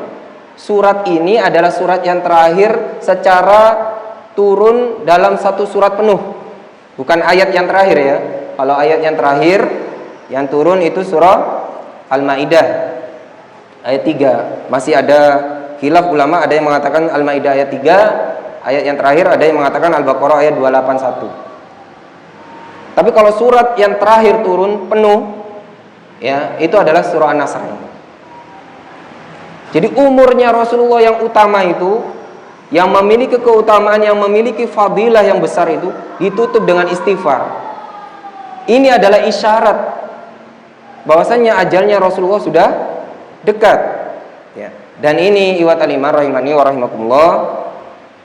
Surat ini adalah surat yang terakhir secara turun dalam satu surat penuh, bukan ayat yang terakhir ya. Kalau ayat yang terakhir yang turun itu surah Al-Maidah ayat 3. Masih ada khilaf ulama, ada yang mengatakan Al-Maidah ayat 3, ayat yang terakhir ada yang mengatakan Al-Baqarah ayat 281. Tapi kalau surat yang terakhir turun penuh ya, itu adalah surah An-Nasr. Jadi umurnya Rasulullah yang utama itu, yang memiliki keutamaan, yang memiliki fadilah yang besar itu ditutup dengan istighfar. Ini adalah isyarat bahwasanya ajalnya Rasulullah sudah dekat ya. Dan ini iwat al-iman rahimani wa rahimakumullah,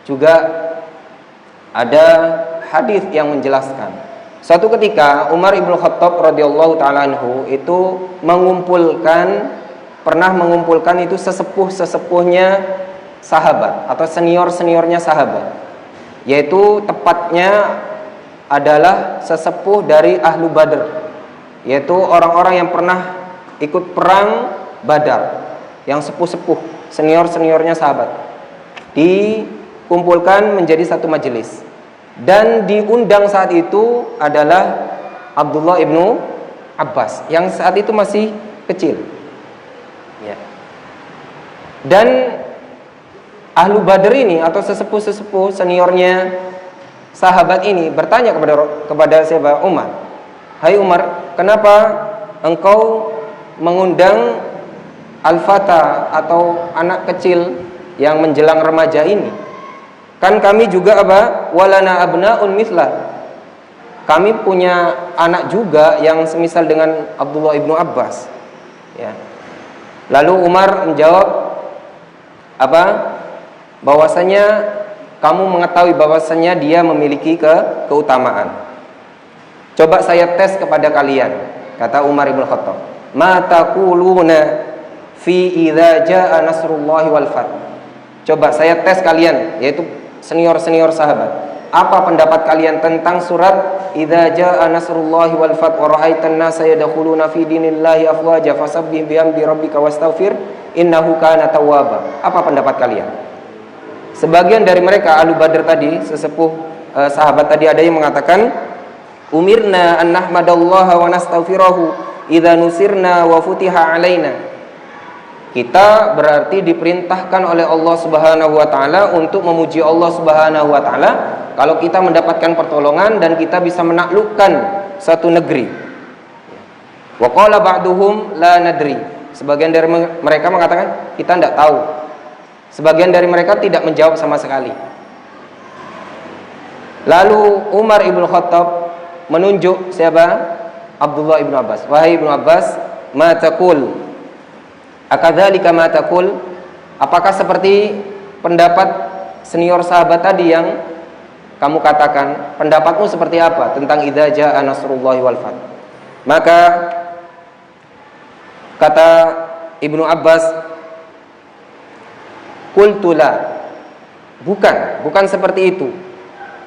juga ada hadis yang menjelaskan. Suatu ketika Umar ibn Khattab radhiyallahu taala anhu itu pernah mengumpulkan itu sesepuh-sesepuhnya sahabat atau senior-seniornya sahabat, yaitu tepatnya adalah sesepuh dari Ahlu Badr, yaitu orang-orang yang pernah ikut perang Badar, yang sepuh-sepuh, senior-seniornya sahabat, dikumpulkan menjadi satu majelis. Dan diundang saat itu adalah Abdullah ibnu Abbas yang saat itu masih kecil, ya. Dan Ahlu Badr ini atau sesepuh-sesepuh seniornya sahabat ini bertanya kepada siapa? Umar. Hai Umar, kenapa engkau mengundang al-fata atau anak kecil yang menjelang remaja ini? Kan kami juga apa? Walana abnaun mithlah. Kami punya anak juga yang semisal dengan Abdullah ibnu Abbas, ya. Lalu Umar menjawab apa? Bahwasanya kamu mengetahui bahwasanya dia memiliki keutamaan. Coba saya tes kepada kalian, kata Umar ibn Khattab. Ma taquluna fi idza jaa nasrullahi wal fath. Coba saya tes kalian, yaitu senior-senior sahabat. Apa pendapat kalian tentang surat idza jaa nasrullahi wal fath wa ra'aitan nasa yadkhuluna fi dinillahi afwaja fasabbih bihamdi rabbika wastaghfir innahu kana tawwaba. Apa pendapat kalian? Sebagian dari mereka Ahlu Badr tadi, sesepuh sahabat tadi, ada yang mengatakan umirna an nahmadallaha wa nastaghfirahu idza nusirna wa futiha alaina. Kita berarti diperintahkan oleh Allah Subhanahu wa taala untuk memuji Allah Subhanahu wa taala kalau kita mendapatkan pertolongan dan kita bisa menaklukkan satu negeri. Wa qala ba'duhum la nadri. Sebagian dari mereka mengatakan kita tidak tahu. Sebagian dari mereka tidak menjawab sama sekali. Lalu Umar ibn Khattab menunjuk siapa? Abdullah ibn Abbas. Wahai ibn Abbas, ma taqul? Akadzalika ma taqul? Apakah seperti pendapat senior sahabat tadi yang kamu katakan? Pendapatmu seperti apa tentang idza jaa nasrullahi wal fath? Maka kata Ibnu Abbas, qultula, bukan seperti itu.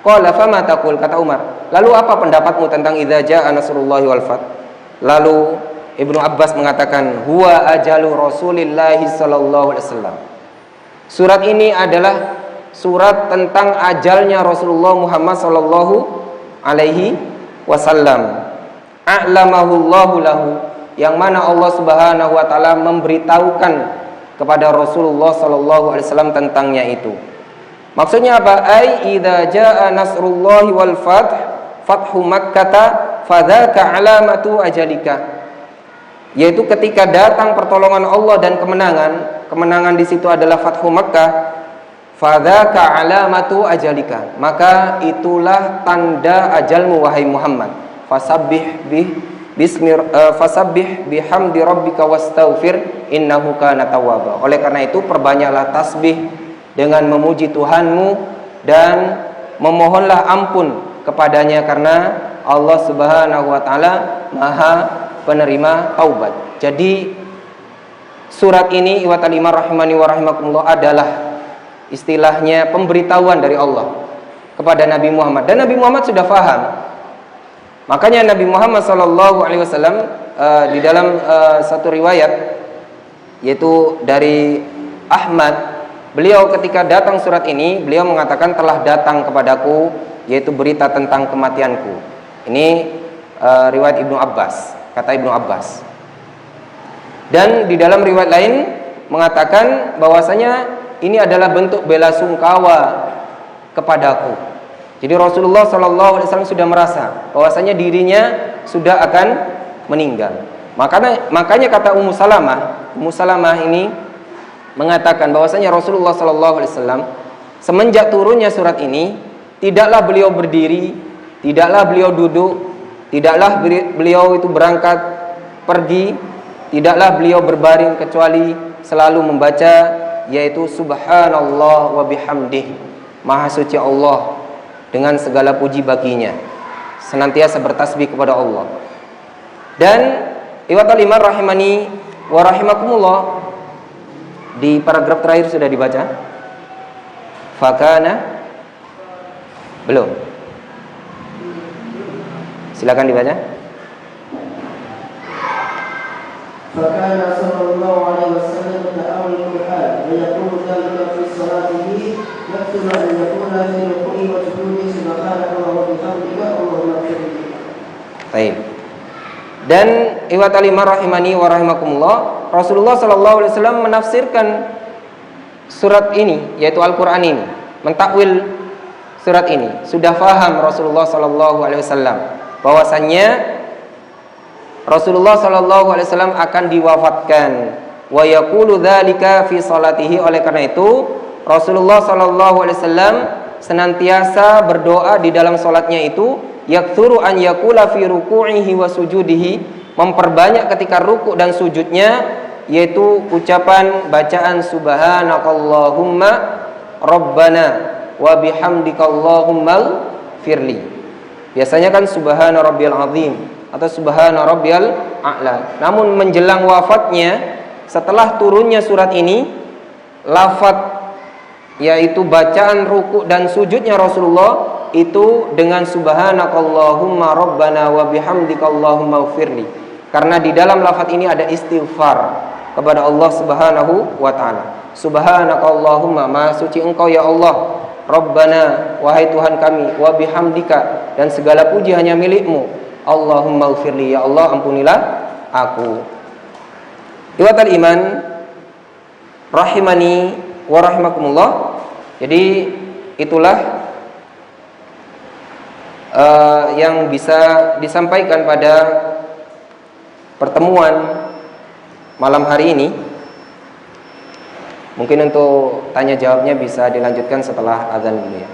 Qala fama taqul, kata Umar. Lalu apa pendapatmu tentang idza jaa nasrullahi wal fath? Lalu Ibnu Abbas mengatakan huwa ajalu Rasulillahi sallallahu alaihi wasallam. Surat ini adalah surat tentang ajalnya Rasulullah Muhammad sallallahu alaihi wasallam. A'lamahullahu lahu, yang mana Allah Subhanahu wa taala memberitahukan kepada Rasulullah sallallahu alaihi wasallam tentangnya itu. Maksudnya apa? Ai idza jaa nasrullahi wal fath, fathu Makkah, fadzaka alamatu ajalika. Yaitu ketika datang pertolongan Allah dan kemenangan di situ adalah fathu Makkah, fadzaka alamatu ajalika. Maka itulah tanda ajalmu wahai Muhammad. Fasabbih bihamdi rabbika wastaghfir innahu kana tawwaba. Oleh karena itu perbanyaklah tasbih dengan memuji Tuhanmu dan memohonlah ampun kepadanya karena Allah Subhanahu wa taala Maha penerima taubat. Jadi surat ini iwatal iman rahimani wa rahimakumullah adalah istilahnya pemberitahuan dari Allah kepada Nabi Muhammad, dan Nabi Muhammad sudah faham. Makanya Nabi Muhammad SAW di dalam satu riwayat, yaitu dari Ahmad, beliau ketika datang surat ini, beliau mengatakan telah datang kepadaku yaitu berita tentang kematianku. Ini riwayat Ibnu Abbas, kata Ibnu Abbas. Dan di dalam riwayat lain mengatakan bahwasanya ini adalah bentuk bela sungkawa kepadaku. Jadi Rasulullah SAW sudah merasa bahwasanya dirinya sudah akan meninggal. Makanya kata Ummu Salamah ini mengatakan bahwasanya Rasulullah SAW semenjak turunnya surat ini, tidaklah beliau berdiri, tidaklah beliau duduk, tidaklah beliau itu berangkat pergi, tidaklah beliau berbaring, kecuali selalu membaca yaitu subhanallah wa bihamdih, maha suci Allah dengan segala puji baginya, senantiasa bertasbih kepada Allah. Dan iwatal iman rahimani wa rahimakumullah, di paragraf terakhir sudah dibaca. Fakana belum. Silakan dibaca. Fakana sallallahu alaihi wasallam ta'awul Qur'an wa yaqulu dhalika fi salatihi yaktubu an yakuna fi ruku'i wa sujudi subhanaka wa bihamdika Allahumma ighfirli. Baik. Dan ikhwat alimah rahimani wa rahimakumullah, Rasulullah sallallahu alaihi wasallam menafsirkan surat ini, yaitu Al-Qur'an ini, mentakwil surat ini. Sudah faham Rasulullah sallallahu alaihi wasallam bahwasannya Rasulullah sallallahu alaihi wasallam akan diwafatkan. Wa yaqulu dzalika fi salatihi, oleh karena itu Rasulullah sallallahu alaihi wasallam senantiasa berdoa di dalam salatnya itu, yaktsuru an yaqula fi ruku'ihi wa sujudihi, memperbanyak ketika ruku' dan sujudnya, yaitu ucapan bacaan subhanakallahumma rabbana wa bihamdikallahumma firli. Biasanya kan subhana rabbiyal azim atau subhana rabbiyal a'la. Namun menjelang wafatnya, setelah turunnya surat ini, lafaz yaitu bacaan ruku' dan sujudnya Rasulullah itu dengan subhanakallahumma rabbana wa bihamdikallahumma firli. Karena di dalam lafaz ini ada istighfar kepada Allah Subhanahu wa taala. Subhanakallahumma, maha suci Engkau ya Allah, Rabbana, wahai Tuhan kami, wa bihamdika, dan segala puji hanya milik-Mu, Allahumma ighfirli, ya Allah ampunilah aku. Ikhwatal iman rahimani wa rahimakumullah. Jadi itulah yang bisa disampaikan pada pertemuan malam hari ini. Mungkin untuk tanya jawabnya bisa dilanjutkan setelah azan dulu ya.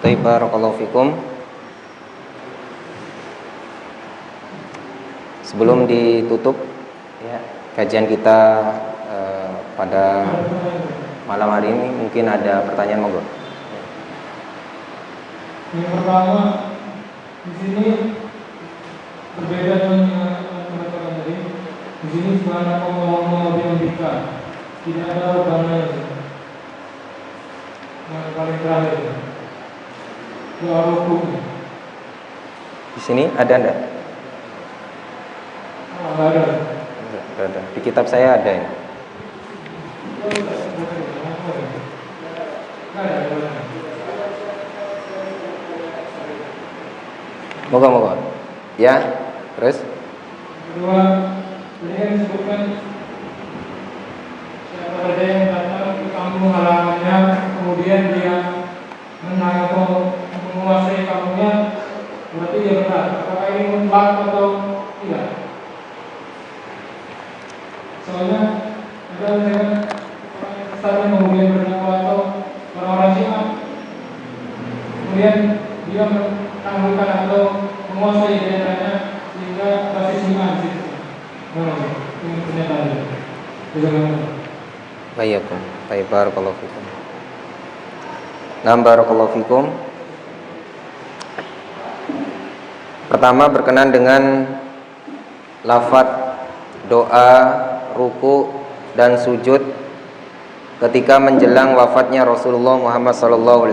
Barakallahu fikum. Sebelum ditutup ya, kajian kita pada malam hari ini, mungkin ada pertanyaan, monggo. Yang pertama, di sini berbeda dengan teman-teman tadi. Di sini subhanallah bihamdika, tidak ada rubahnya. Yang paling terakhir, doa rukuk. Di sini ada enggak? Enggak ada. Enggak ada. Di kitab saya ada ya. Moga-moga. Ya, terus? Kedua, ini yang disebutkan siapa saja yang datang ke kampung halamannya, kemudian dia menang atau menguasai kampungnya, berarti dia benar. Apakah ini mutlak atau tidak? Soalnya ada orang yang kesannya kemudian berdakwah atau orang-orang Syiah, kemudian dia menaklukkan atau menguasai daerahnya sehingga basis iman di situ. Ini pernyataan. Bayakum. Baik, barakallahu fikum. Barakallahu fikum. Pertama berkenan dengan lafaz doa, ruku dan sujud ketika menjelang wafatnya Rasulullah Muhammad SAW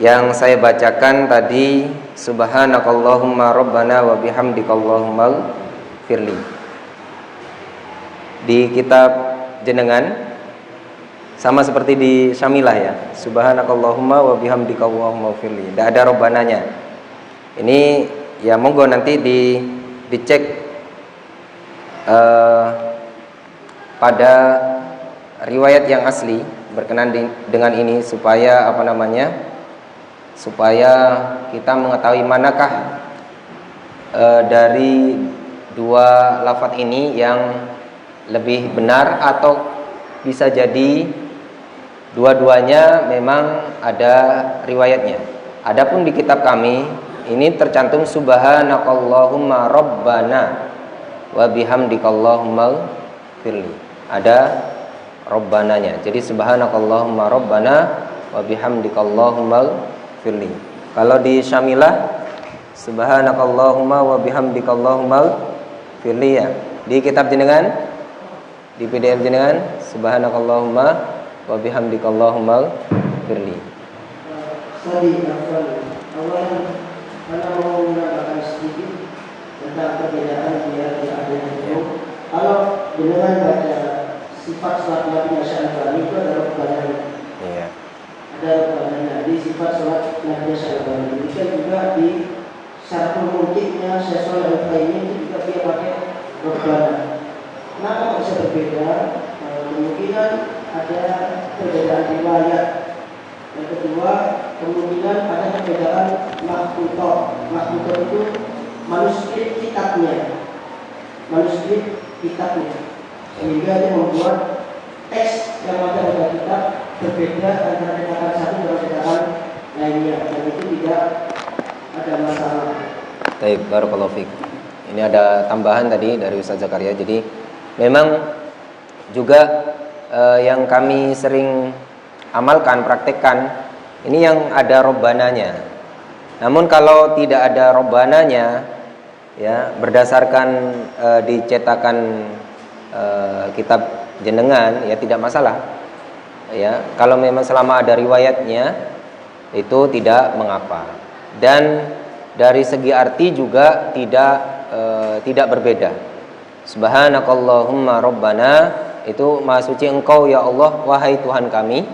yang saya bacakan tadi, subhanakallahumma rabbana wa bihamdikallahumma firli. Di kitab jenengan sama seperti di Syamilah ya, subhanakallahumma wa bihamdikallahumma firli. Tidak ada robbananya. Ini ya monggo nanti dicek pada riwayat yang asli berkenan dengan ini supaya supaya kita mengetahui manakah dari dua lafaz ini yang lebih benar, atau bisa jadi dua-duanya memang ada riwayatnya. Adapun di kitab kami ini tercantum subhanakallahumma rabbana wa bihamdikallahumma firli. Ada robbananya. Jadi subhanakallahumma rabbana wa bihamdikallahumma firli. Kalau di Syamilah subhanakallahumma wa bihamdikallahumma firli ya. Di kitab jenengan, di PDF jenengan subhanakallahumma wa bihamdikallahumma firli. Tadi awalnya karena mau menambahkan sedikit tentang perbedaan biar tidak ada yang jauh. Kalau dengan baca sifat salat Nabi Syalbani itu adalah pertanyaan. Iya. Ada pertanyaan di sifat salat Nabi Syalbani. Demikian juga di satu mungkinnya Syaikhul Al-Utsaimin itu juga dia pakai Rabbana. Kenapa bisa berbeda? Kemungkinan ada perbedaan riwayat. Yang kedua, kemungkinan ada perbedaan makhtutah. Makhtutah itu manuskrip kitabnya. Sehingga dia membuat teks yang ada pada kitab berbeda antara cetakan satu dengan cetakan lainnya, dan itu tidak ada masalah. Baik, barakallahu fiik. Ini ada tambahan tadi dari Ustaz Zakaria. Jadi memang juga yang kami sering amalkan, praktekkan, ini yang ada robbananya. Namun kalau tidak ada robbananya, ya berdasarkan dicetakan kitab jenengan, ya tidak masalah. Ya, kalau memang selama ada riwayatnya itu tidak mengapa. Dan dari segi arti juga tidak berbeda. Subhanakallahumma rabbana itu maha suci engkau ya Allah, wahai Tuhan kami.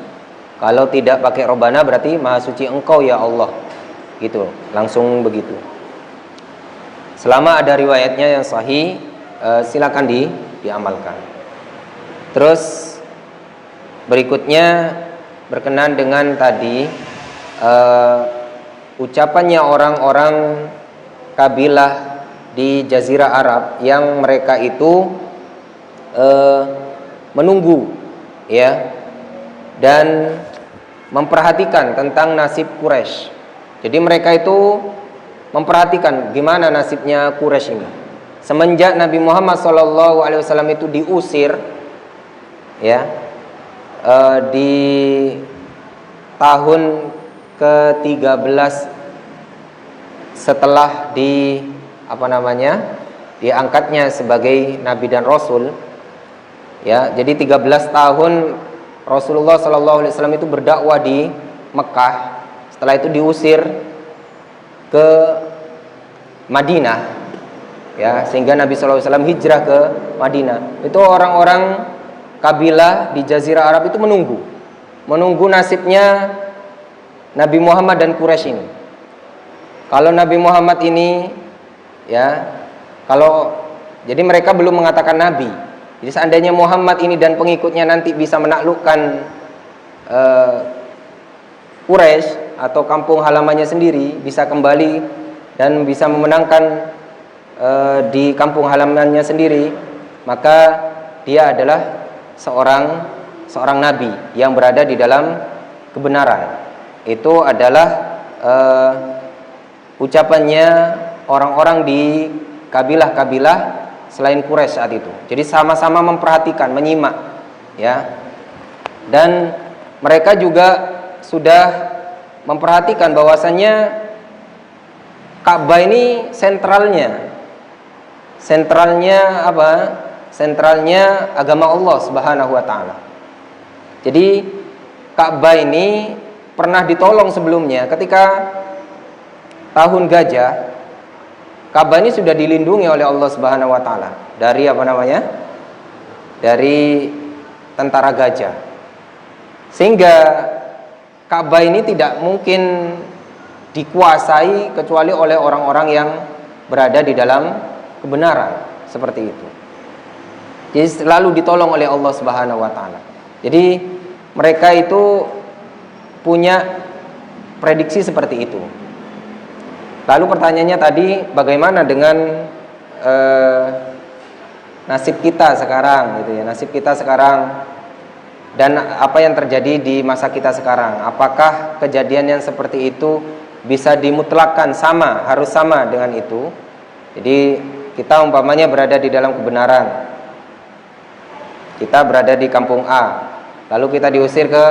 Kalau tidak pakai rabbana berarti maha suci engkau ya Allah. Gitu, langsung begitu. Selama ada riwayatnya yang sahih, silakan diamalkan. Terus berikutnya berkenan dengan tadi ucapannya orang-orang kabilah di Jazirah Arab yang mereka itu menunggu, ya, dan memperhatikan tentang nasib Quraisy. Jadi mereka itu memperhatikan gimana nasibnya Quraisy ini. Semenjak Nabi Muhammad SAW itu diusir, ya, di tahun ke-13 setelah diangkatnya sebagai nabi dan rasul, ya. Jadi 13 tahun Rasulullah SAW itu berdakwah di Mekah. Setelah itu diusir ke Madinah, ya, sehingga Nabi SAW hijrah ke Madinah. Itu orang-orang kabilah di Jazirah Arab itu menunggu nasibnya Nabi Muhammad dan Quraisy ini. Kalau Nabi Muhammad ini, ya, jadi mereka belum mengatakan nabi. Jadi seandainya Muhammad ini dan pengikutnya nanti bisa menaklukkan Quraisy atau kampung halamannya sendiri, bisa kembali dan bisa memenangkan di kampung halamannya sendiri, maka dia adalah seorang nabi yang berada di dalam kebenaran. Itu adalah ucapannya orang-orang di kabilah-kabilah selain Quraisy saat itu. Jadi sama-sama memperhatikan, menyimak, ya. Dan mereka juga sudah memperhatikan bahwasannya Ka'bah ini sentralnya apa? Sentralnya agama Allah Subhanahu wa taala. Jadi Ka'bah ini pernah ditolong sebelumnya ketika tahun gajah. Ka'bah ini sudah dilindungi oleh Allah Subhanahu wa taala dari dari tentara gajah. Sehingga Ka'bah ini tidak mungkin dikuasai kecuali oleh orang-orang yang berada di dalam kebenaran, seperti itu. Jadi selalu ditolong oleh Allah Subhanahu wa taala. Jadi mereka itu punya prediksi seperti itu. Lalu pertanyaannya tadi, bagaimana dengan nasib kita sekarang, gitu ya? Nasib kita sekarang dan apa yang terjadi di masa kita sekarang. Apakah kejadian yang seperti itu bisa dimutlakkan harus sama dengan itu? Jadi kita umpamanya berada di dalam kebenaran. Kita berada di kampung A, lalu kita diusir ke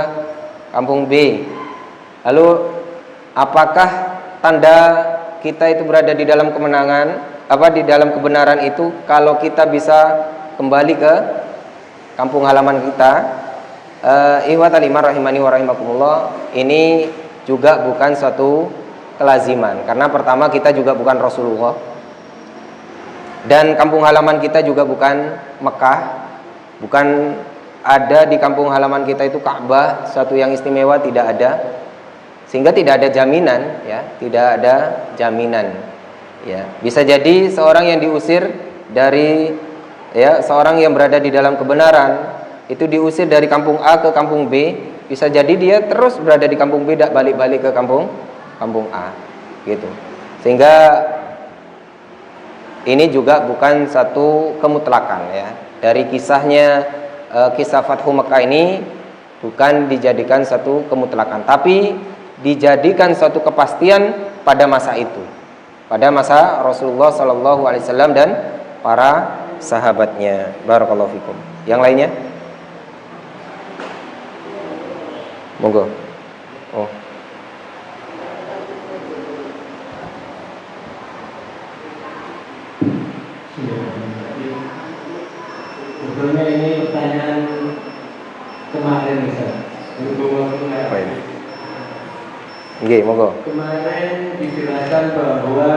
kampung B. Lalu apakah tanda kita itu berada di dalam di dalam kebenaran itu kalau kita bisa kembali ke kampung halaman kita? Ikhwatal iman rahimani wa rahimakumullah, ini juga bukan suatu kelaziman, karena pertama kita juga bukan Rasulullah, dan kampung halaman kita juga bukan Mekah, bukan ada di kampung halaman kita itu Ka'bah, suatu yang istimewa, tidak ada. Sehingga tidak ada jaminan, ya, tidak ada jaminan, ya. Bisa jadi seorang yang diusir dari, ya, seorang yang berada di dalam kebenaran itu diusir dari kampung A ke kampung B, bisa jadi dia terus berada di kampung B, tidak balik-balik ke kampung A, gitu. Sehingga ini juga bukan satu kemutlakan, ya. Dari kisahnya, kisah Fathu Mekah ini bukan dijadikan satu kemutlakan, tapi dijadikan suatu kepastian pada masa itu, pada masa Rasulullah SAW dan para sahabatnya. Barakallahu fikum. Yang lainnya? Monggo. Oh. Sebetulnya ini pertanyaan kemarin, Ustaz. Nggih, monggo. Kemarin dijelaskan bahwa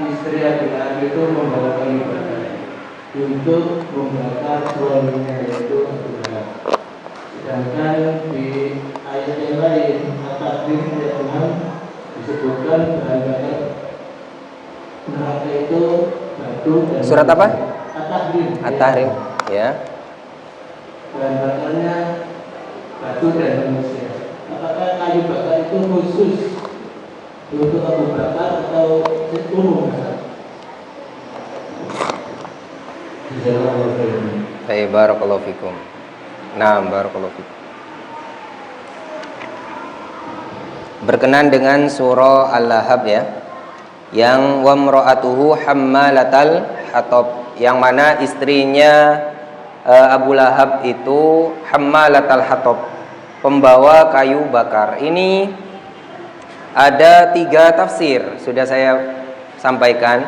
istri laki-laki itu membawa kayu bakar untuk membakar suaminya, yaitu Abu Lahab. Sedangkan di ayat yang lain, At-Tahrim ayat 6 disebutkan bahan bakar neraka itu batu dan Surat apa? At-Tahrim. At-Tahrim, ya. Bahan bakarnya batu dan manusia. Apakah kayu bakar itu khusus untuk Abu Bakar atau umum? Baik, barakallahu fikum. Naam, barakallahu fikum. berkenan dengan surah Al-Lahab ya, yang wamra'atuhu hammalatal hatab, yang mana istrinya Abu Lahab itu hammalatal hatab, pembawa kayu bakar. Ini ada 3 tafsir, sudah saya sampaikan.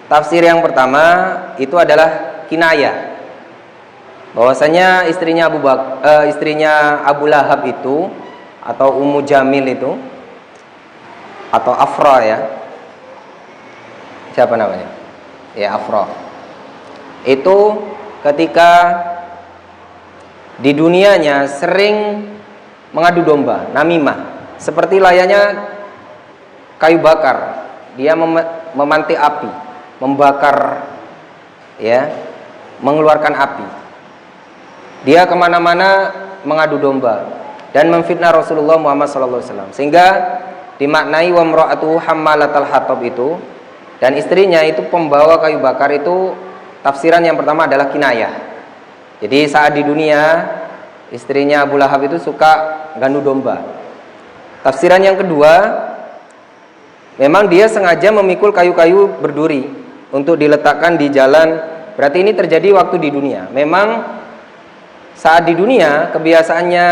Tafsir yang pertama itu adalah kinayah, bahwasanya istrinya Abu Lahab itu, atau Ummu Jamil itu, atau Afra ya, siapa namanya? Ya, Afra. Itu ketika di dunianya sering mengadu domba, namimah, seperti layaknya kayu bakar. Dia memantik api, membakar ya, mengeluarkan api. Dia kemana-mana mengadu domba dan memfitnah Rasulullah Muhammad SAW, sehingga dimaknai wamra'atuhu hammalatal hatab itu, dan istrinya itu pembawa kayu bakar itu. Tafsiran yang pertama adalah kinayah. Jadi saat di dunia istrinya Abu Lahab itu suka gandu domba. Tafsiran yang kedua, memang dia sengaja memikul kayu-kayu berduri untuk diletakkan di jalan. Berarti ini terjadi waktu di dunia. Memang saat di dunia kebiasaannya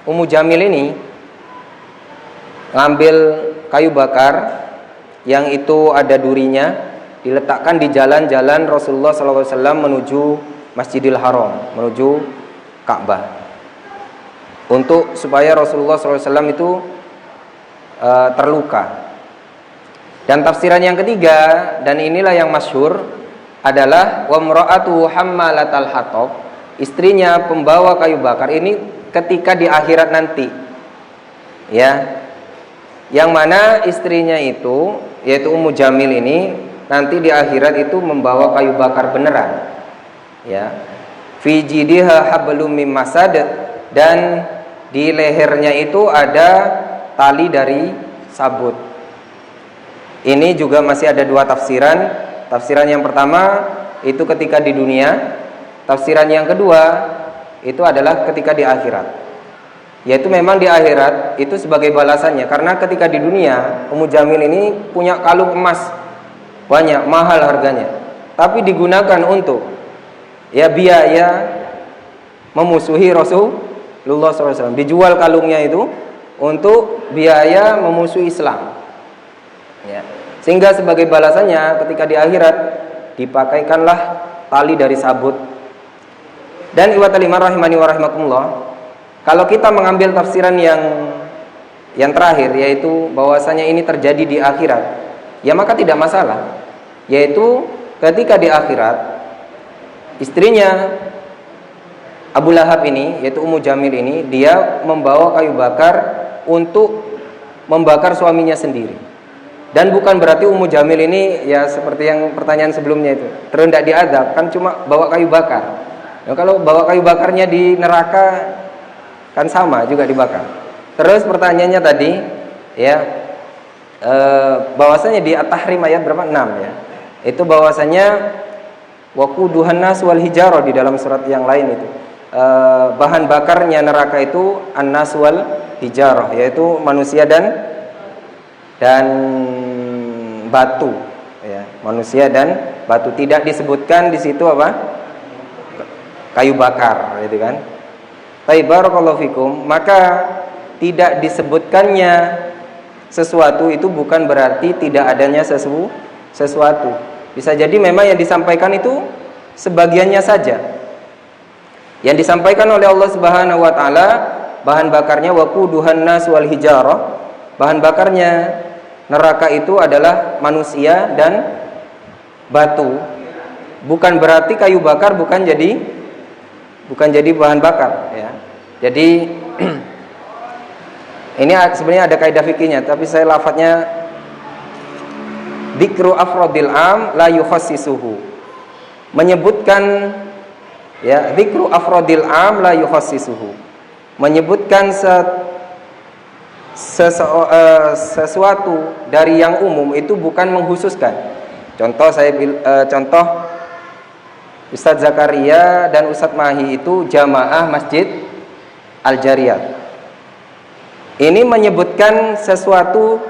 Ummu Jamil ini ngambil kayu bakar yang itu ada durinya, diletakkan di jalan-jalan Rasulullah SAW menuju Masjidil Haram, menuju Ka'bah, untuk supaya Rasulullah SAW itu terluka. Dan tafsiran yang ketiga, dan inilah yang masyhur, adalah wamra'atu hammalatal hatab, istrinya pembawa kayu bakar. Ini ketika di akhirat nanti ya, yang mana istrinya itu, yaitu Ummu Jamil ini, nanti di akhirat itu membawa kayu bakar beneran ya, fi jidiha hablum mim masad, dan di lehernya itu ada tali dari sabut. Ini juga masih ada 2 tafsiran. Tafsiran yang pertama itu ketika di dunia, tafsiran yang kedua itu adalah ketika di akhirat, yaitu memang di akhirat itu sebagai balasannya, karena ketika di dunia Ummu Jamil ini punya kalung emas banyak, mahal harganya, tapi digunakan untuk ya biaya memusuhi Rasulullah SAW. Dijual kalungnya itu untuk biaya memusuhi Islam ya. Sehingga sebagai balasannya ketika di akhirat dipakaikanlah tali dari sabut. Dan iwatal iman rahimani wa rahimakumullah, kalau kita mengambil tafsiran yang terakhir, yaitu bahwasanya ini terjadi di akhirat, ya maka tidak masalah. Yaitu ketika di akhirat istrinya Abu Lahab ini, yaitu Ummu Jamil ini, dia membawa kayu bakar untuk membakar suaminya sendiri. Dan bukan berarti Ummu Jamil ini ya seperti yang pertanyaan sebelumnya itu, terus tidak diadab, kan cuma bawa kayu bakar. Nah, kalau bawa kayu bakarnya di neraka kan sama juga dibakar. Terus pertanyaannya tadi ya, bahwasanya di At-Tahrim ayat berapa? 6 ya. Itu bahwasanya waquduhan nas wal hijarah, di dalam surat yang lain itu bahan bakarnya neraka itu an-nas wal hijarah, yaitu manusia dan batu ya, manusia dan batu. Tidak disebutkan di situ apa? Kayu bakar, gitu kan. Baik, barakallahu fikum. Maka tidak disebutkannya sesuatu itu bukan berarti tidak adanya sesuatu. Bisa jadi memang yang disampaikan itu sebagiannya saja. Yang disampaikan oleh Allah Subhanahu wa taala, bahan bakarnya waquduhan nas wal hijarah, bahan bakarnya neraka itu adalah manusia dan batu. Bukan berarti kayu bakar bukan jadi bahan bakar ya. Jadi ini sebenarnya ada kaidah fikihnya, tapi saya lafadznya dzikru afrodil am la yukhassisuhu, menyebutkan ya, dzikru afrodil am la yukhassisuhu, menyebutkan sesuatu dari yang umum itu bukan mengkhususkan. Contoh Ustadz Zakaria dan Ustadz Mahi itu jamaah Masjid Al-Jariyat. Ini menyebutkan sesuatu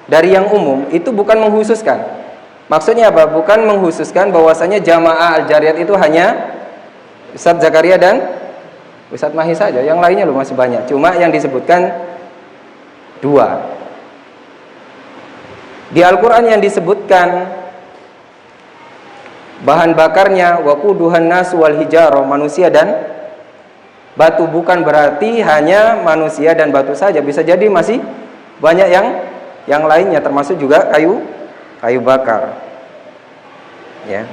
dari yang umum, itu bukan menghususkan. Maksudnya apa? Bukan menghususkan bahwasanya jamaah Al-Jariyat itu hanya Ustadz Zakaria dan Ustadz Mahi saja. Yang lainnya loh masih banyak. Cuma yang disebutkan 2. Di Al-Quran yang disebutkan bahan bakarnya waquduhan nasu wal hijarah, manusia dan batu, bukan berarti hanya manusia dan batu saja, bisa jadi masih banyak yang lainnya, termasuk juga kayu bakar. Ya.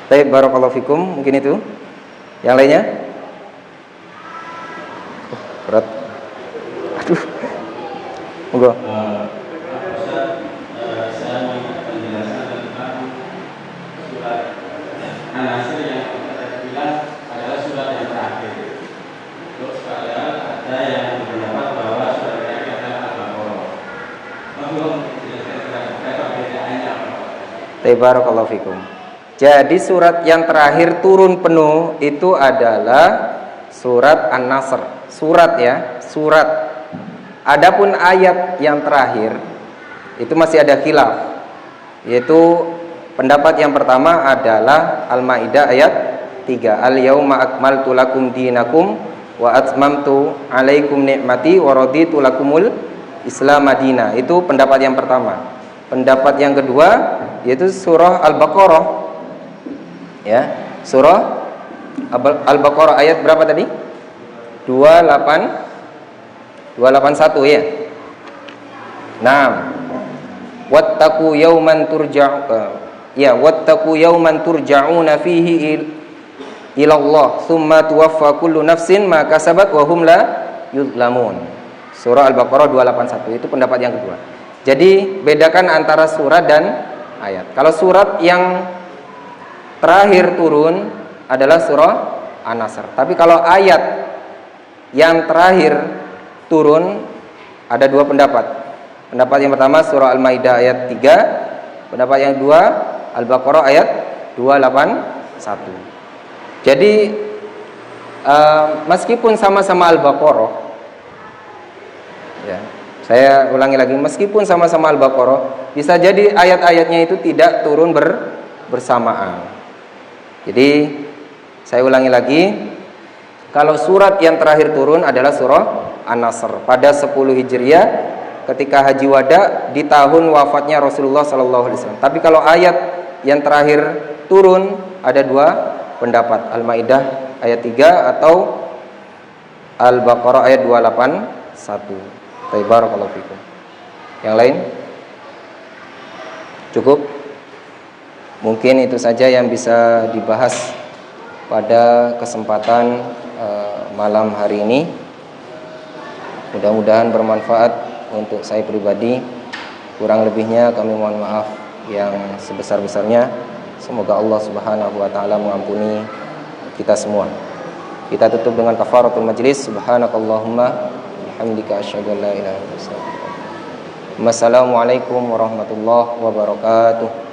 Baik, barakallahu fikum, mungkin itu. Yang lainnya? Berat. Aduh. Monggo. Saya menjelaskan tentang surat An-Nasr yang kita bilang adalah surat yang terakhir. Terus ada yang berpendapat bahwa surat yang terakhir adalah Al-Baqarah. Tolong dijelaskan apa bedanya apa? Barakallahu fikum. Jadi surat yang terakhir turun penuh itu adalah surat An-Nasr. Surat ya, surat. Adapun ayat yang terakhir itu masih ada khilaf. Yaitu pendapat yang pertama adalah Al-Maidah ayat 3. Al-yauma akmaltu lakum dinakum wa atmamtu alaikum ni'mati wa raditu lakumul Islam madina. Itu pendapat yang pertama. Pendapat yang kedua yaitu surah Al-Baqarah. Ya, surah Al-Baqarah ayat berapa tadi? 281 ya. Naam. Wattaqu yawman turja'una fihi ila Allah, tsumma tuwaffa kullu nafsin ma kasabat wa hum la yuzlamun. Surah Al-Baqarah 281 itu pendapat yang kedua. Jadi bedakan antara surat dan ayat. Kalau surat yang terakhir turun adalah surah An-Nasr. Tapi kalau ayat yang terakhir turun ada 2 pendapat. Pendapat yang pertama surah Al-Maidah ayat 3, pendapat yang kedua Al-Baqarah ayat 281. Jadi meskipun sama-sama Al-Baqarah, ya, saya ulangi lagi, meskipun sama-sama Al-Baqarah, bisa jadi ayat-ayatnya itu tidak turun bersamaan. Jadi saya ulangi lagi, kalau surat yang terakhir turun adalah surah An-Nasr pada 10 Hijriah ketika Haji Wada di tahun wafatnya Rasulullah SAW. Tapi kalau ayat yang terakhir turun ada 2 pendapat, Al-Maidah ayat 3 atau Al-Baqarah ayat 281. Barakallahu fikum. Yang lain? Cukup? Mungkin itu saja yang bisa dibahas pada kesempatan malam hari ini. Mudah-mudahan bermanfaat untuk saya pribadi. Kurang lebihnya kami mohon maaf yang sebesar-besarnya. Semoga Allah Subhanahu wa taala mengampuni kita semua. Kita tutup dengan kafaratul majlis. Subhanakallahumma bihamdika asyhadu an la ilaha illa anta astaghfiruka wa atubu ilaik. Wassalamualaikum warahmatullahi wabarakatuh.